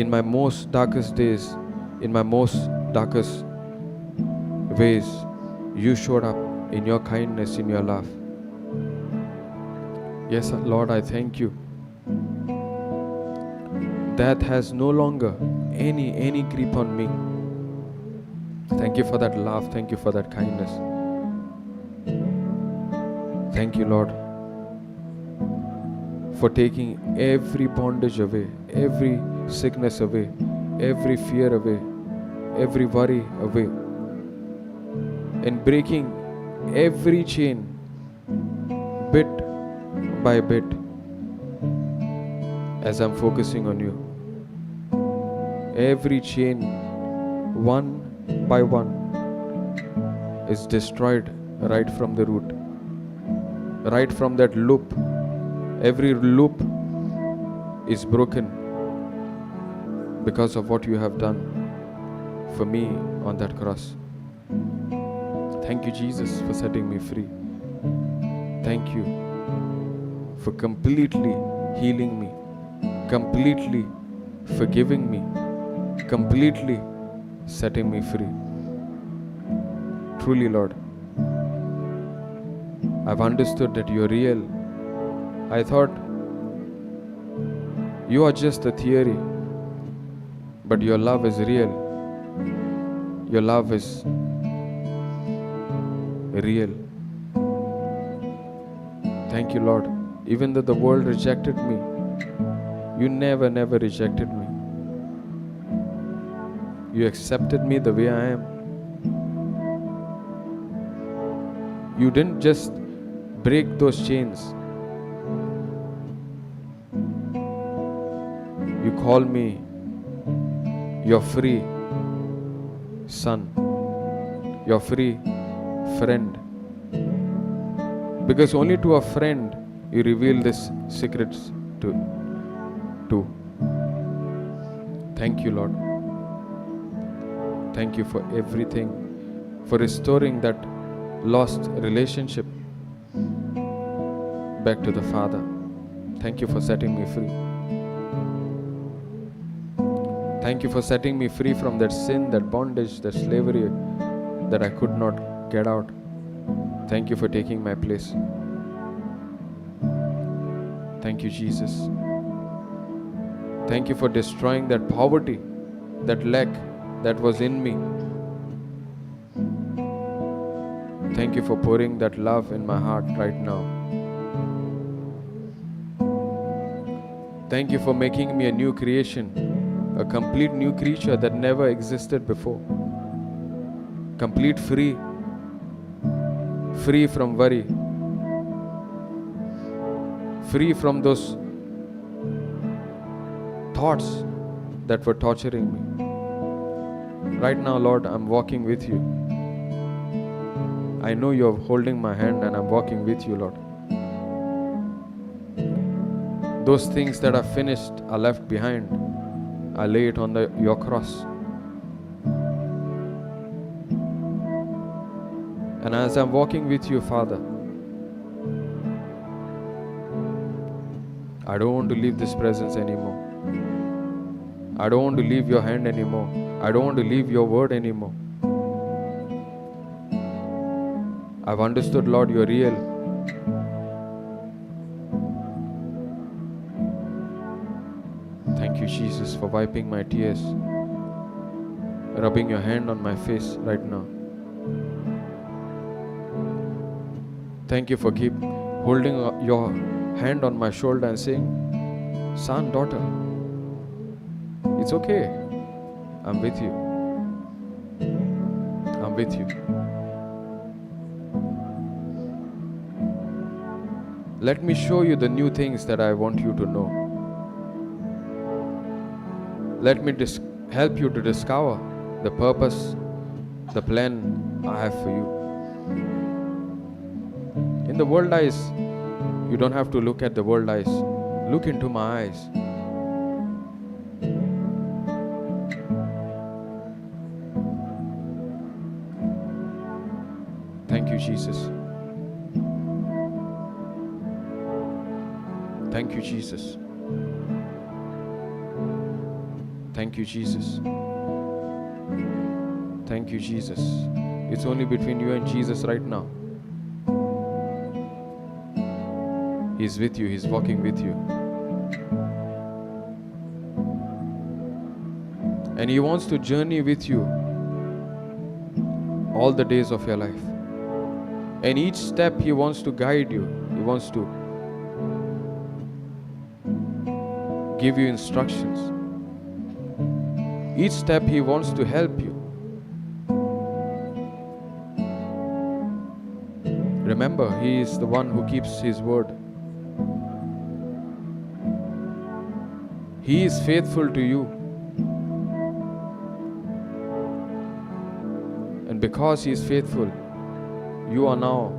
S4: in my most darkest days, in my most darkest ways, you showed up in your kindness, in your love. Yes, Lord, I thank you. That has no longer any grip on me. Thank you for that love. Thank you for that kindness. Thank you, Lord, for taking every bondage away, every sickness away, every fear away, every worry away, and breaking every chain bit by bit as I'm focusing on you. Every chain, one by one, is destroyed right from the root. Right from that loop, every loop is broken because of what you have done for me on that cross. Thank you, Jesus, for setting me free. Thank you for completely healing me, completely forgiving me, completely setting me free. Truly, Lord, I've understood that you're real. I thought you are just a theory, but your love is real. Your love is real. Thank you, Lord. Even though the world rejected me, you never rejected me. You accepted me the way I am. You didn't just break those chains. You call me your free son, your free friend. Because only to a friend you reveal these secrets to. Thank you, Lord. Thank you for everything, for restoring that lost relationship back to the Father. Thank you for setting me free. Thank you for setting me free from that sin, that bondage, that slavery that I could not get out. Thank you for taking my place. Thank you, Jesus. Thank you for destroying that poverty, that lack that was in me. Thank you for pouring that love in my heart right now. Thank you for making me a new creation, a complete new creature that never existed before. Complete free from worry, free from those thoughts that were torturing me. Right now, Lord, I'm walking with you. I know you're holding my hand and I'm walking with you, Lord. Those things that are finished are left behind. I lay it on your cross. And as I'm walking with you, Father, I don't want to leave this presence anymore. I don't want to leave your hand anymore. I don't want to leave your word anymore. I've understood, Lord, you're real. Thank you, Jesus, for wiping my tears, rubbing your hand on my face right now. Thank you for keep holding your hand on my shoulder and saying, son, daughter, it's okay. I'm with you. I'm with you. Let me show you the new things that I want you to know. Let me help you to discover the purpose, the plan I have for you. In the world eyes, you don't have to look at the world eyes. Look into my eyes. Thank you, Jesus. Thank you, Jesus. Thank you, Jesus. Thank you, Jesus. It's only between you and Jesus right now. He's with you, He's walking with you. And He wants to journey with you all the days of your life. And each step He wants to guide you. He wants to give you instructions. Each step He wants to help you. Remember, He is the one who keeps His word. He is faithful to you. And because He is faithful, you are now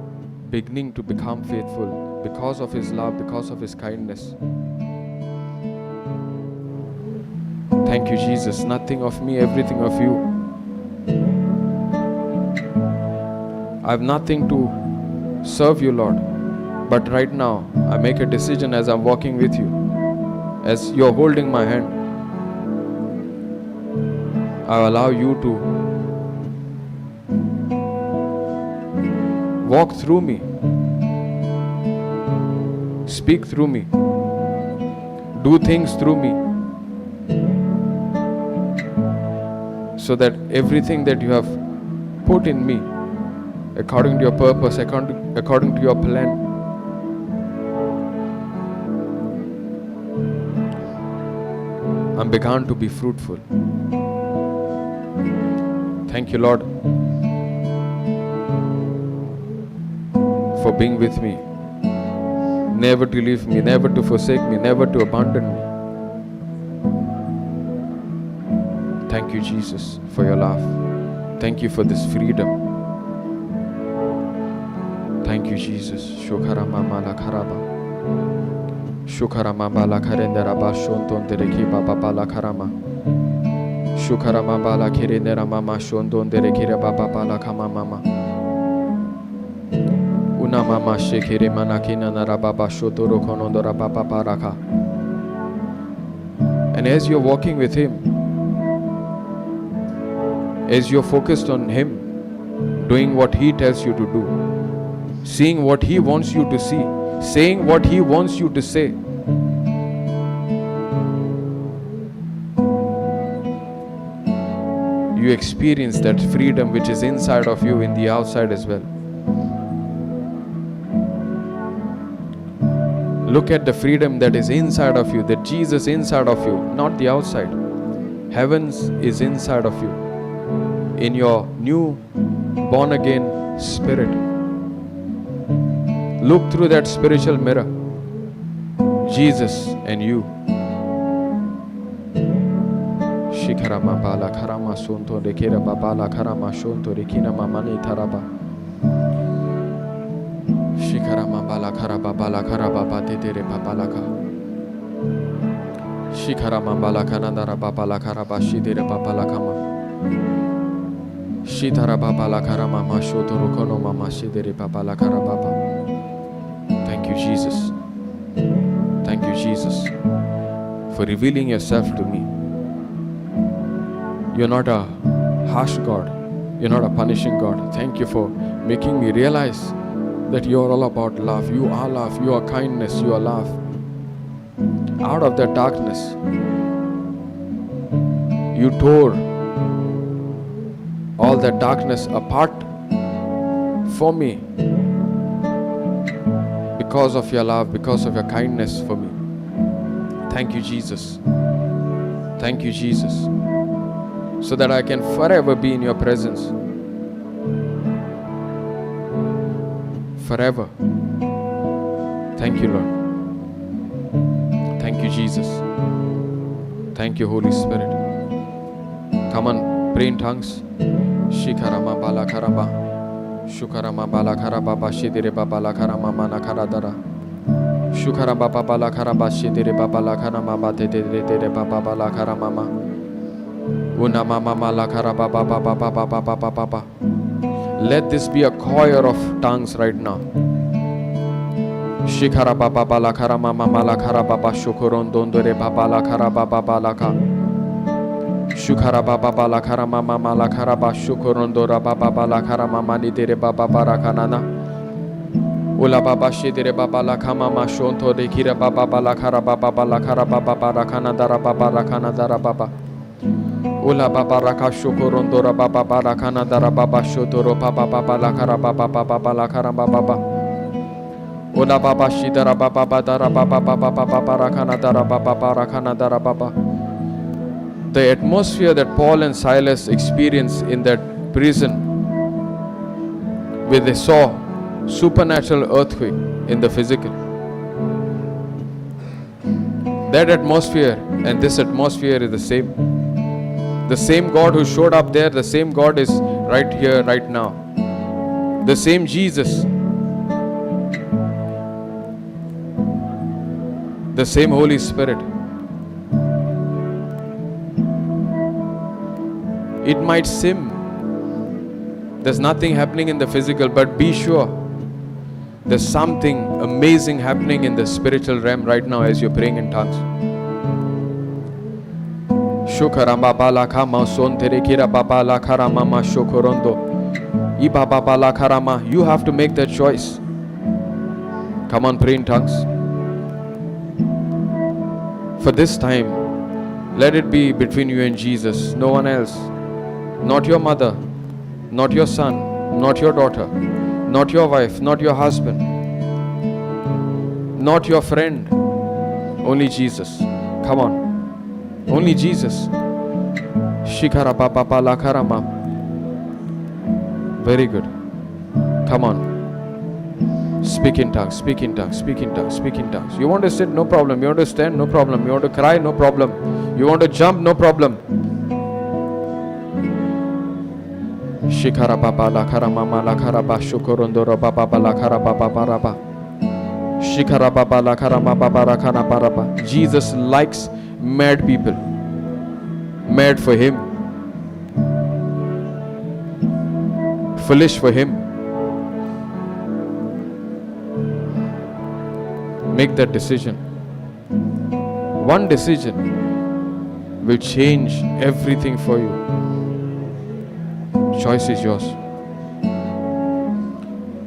S4: beginning to become faithful because of His love, because of His kindness. Thank you, Jesus. Nothing of me, everything of you. I have nothing to serve you, Lord. But right now, I make a decision as I'm walking with you, as you're holding my hand. I allow you to walk through me, speak through me, do things through me, so that everything that you have put in me, according to your purpose, according to your plan, I'm begun to be fruitful. Thank you, Lord, for being with me, never to leave me, never to forsake me, never to abandon me. Thank you, Jesus, for your love. Thank you for this freedom. Thank you, Jesus. Shukarama mala karaba. Shukarama bala karendera ba shonton dereki baba bala karama. Shukarama bala kirendera mama shonton dereki baba bala kama mama. Una mama shekere manakina narababa shotoro konondora baba baraka. And as you're walking with Him, as you're focused on Him, doing what He tells you to do, seeing what He wants you to see, saying what He wants you to say, you experience that freedom which is inside of you in the outside as well. Look at the freedom that is inside of you, that Jesus inside of you, not the outside. Heavens is inside of you, in your new born again spirit. Look through that spiritual mirror, Jesus and you. Shikarama bala karama sunto rekira babala karama shunto rekina mamani taraba. Shikarama bala karaba bala karaba batetere babalaka. Shikarama bala kanandara babala karaba shidere babalakama. Shitara babala karama mashoto rokono mama shidere babala karababa. Thank you, Jesus. Thank you, Jesus, for revealing yourself to me. You're not a harsh God. You're not a punishing God. Thank you for making me realize that you're all about love. You are love. You are kindness. You are love. Out of that darkness, you tore all that darkness apart for me because of your love, because of your kindness for me. Thank you, Jesus. Thank you, Jesus, so that I can forever be in your presence. Forever. Thank you, Lord. Thank you, Jesus. Thank you, Holy Spirit. Come on, pray in tongues. Shikarama balakaraba. Shukarama balakaraba bashidire babalakarama manakaradara. Shukaraba babalakaraba shidire babalakarama batedere babalakarama. Una mama malakaraba baba. Let this be a choir of tongues right now. Shikara baba balakara mama malakara baba shukuron dondore baba lakara baba balaka. Shukara baba balakara mama malakara baba shukuron dora baba balakara mama nidere baba barakanana. Ula baba shidere baba lakama mama shonto de kira baba balakara baba barakana dara baba. Ula baba raka shukuron dora baba barakana dara baba shotoro baba balakara baba balakara baba. Ola baba shidara baba dara baba rakana dara baba. The atmosphere that Paul and Silas experienced in that prison, where they saw supernatural earthquake in the physical, that atmosphere and this atmosphere is the same. The same God who showed up there, the same God is right here, right now. The same Jesus, the same Holy Spirit. It might seem there's nothing happening in the physical, but be sure there's something amazing happening in the spiritual realm right now as you're praying in tongues. Shukaramba balakama sontere kira babala karamama shokorondo. Ibaba balakarama. You have to make that choice. Come on, pray in tongues. For this time, let it be between you and Jesus, no one else. Not your mother, not your son, not your daughter, not your wife, not your husband, not your friend. Only Jesus. Come on. Only Jesus. Shikara baba balakarama. Very good. Come on. Speak in tongues, speak in tongues, speak in tongues, speak in tongues. You want to sit, no problem. You want to stand, no problem. You want to cry, no problem. You want to jump, no problem. Shikara baba lakara mama lakara ba shukorondoro baba lakara baba baraba. Shikara baba lakara mama barakana baraba. Jesus likes mad people. Mad for him. Foolish for him. Make that decision. One decision will change everything for you. Choice is yours.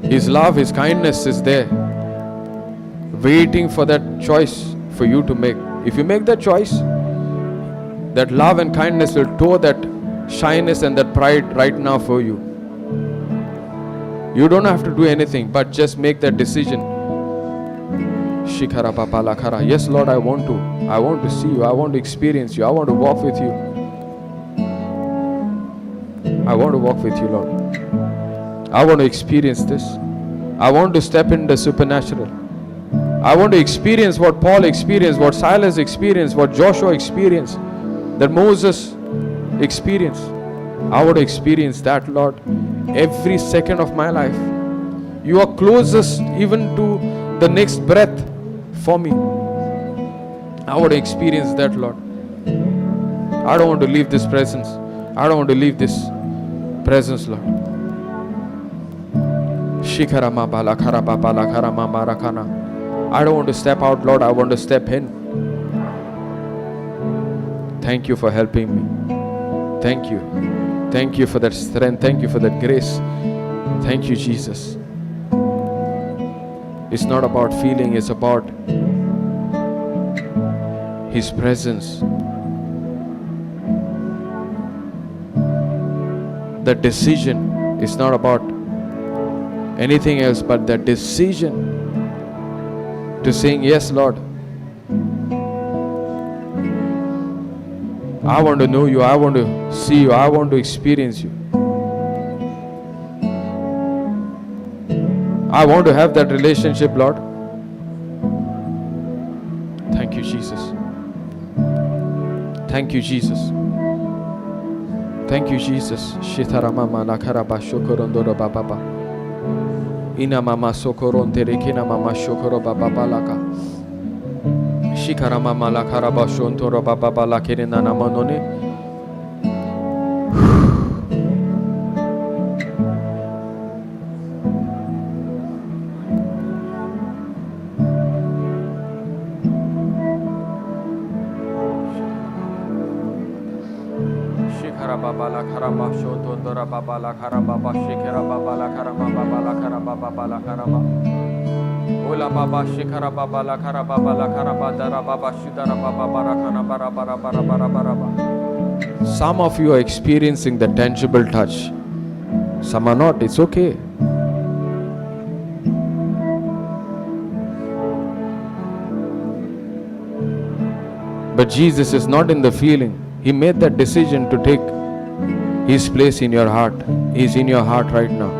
S4: His love, His kindness is there, waiting for that choice for you to make. If you make that choice, that love and kindness will tow that shyness and that pride right now for you. You don't have to do anything, but just make that decision. Shikara papa lakara. Yes, Lord, I want to see you. I want to experience you. I want to walk with you. I want to walk with you, Lord. I want to experience this. I want to step in the supernatural. I want to experience what Paul experienced, what Silas experienced, what Joshua experienced, that Moses experienced. I want to experience that, Lord, every second of my life. You are closest even to the next breath for me. I want to experience that, Lord. I don't want to leave this presence. I don't want to leave this presence, Lord. Shikarama balakaraba balakarama marakana. I don't want to step out, Lord. I want to step in. Thank you for helping me. Thank you. Thank you for that strength. Thank you for that grace. Thank you, Jesus. It's not about feeling, it's about His presence. The decision is not about anything else but the decision to saying, yes, Lord, I want to know you, I want to see you, I want to experience you. I want to have that relationship, Lord. Thank you, Jesus. Thank you, Jesus. Shitaramama lakaraba shokorondoro bababa. Ina mama sokoron terekina mama shokoro bababa laka. Shikaramama lakaraba shontoro bababa lakirina namanone. Babala karama shotondora babala karababa shikara babala karama babala karababa babala karaba ola baba shikara babala karababa karaba dara baba shidara baba barakana bara bara bara bara bara. Some of you are experiencing the tangible touch, some are not. It's okay. But Jesus is not in the feeling. He made that decision to take His place in your heart. He's in your heart right now.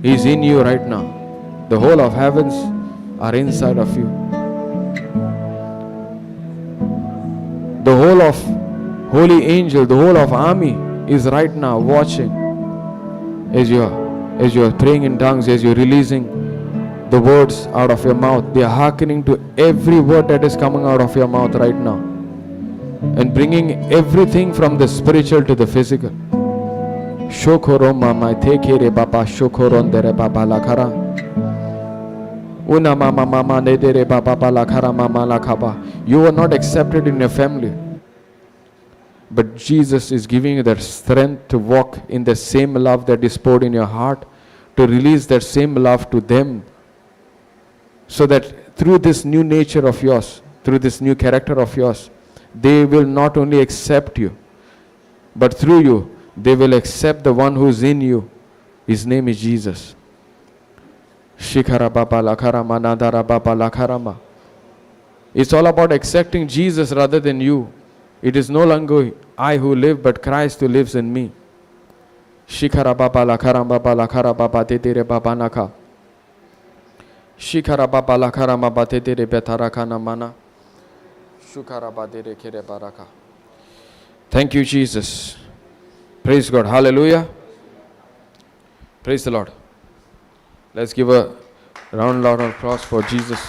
S4: He's in you right now. The whole of heavens are inside of you. The whole of holy angel, the whole of army is right now watching as you're praying in tongues, as you're releasing the words out of your mouth. They are hearkening to every word that is coming out of your mouth right now, and bringing everything from the spiritual to the physical. Shokoro mama tekere baba shokoron dere baba lakara. Una mama mama nedere baba lakara mama lakaba. You are not accepted in your family, but Jesus is giving you that strength to walk in the same love that is poured in your heart, to release that same love to them, so that through this new nature of yours, through this new character of yours, they will not only accept you, but through you, they will accept the one who is in you. His name is Jesus. Shikara baba lakarama nadara baba lakarama. It's all about accepting Jesus rather than you. It is no longer I who live, but Christ who lives in me. Shikara baba lakaram baba lakara baba tetere baba naka. Shikara baba lakarama baba tetere betarakana mana. Thank you, Jesus. Praise God. Hallelujah. Praise the Lord. Let's give a round of applause for Jesus.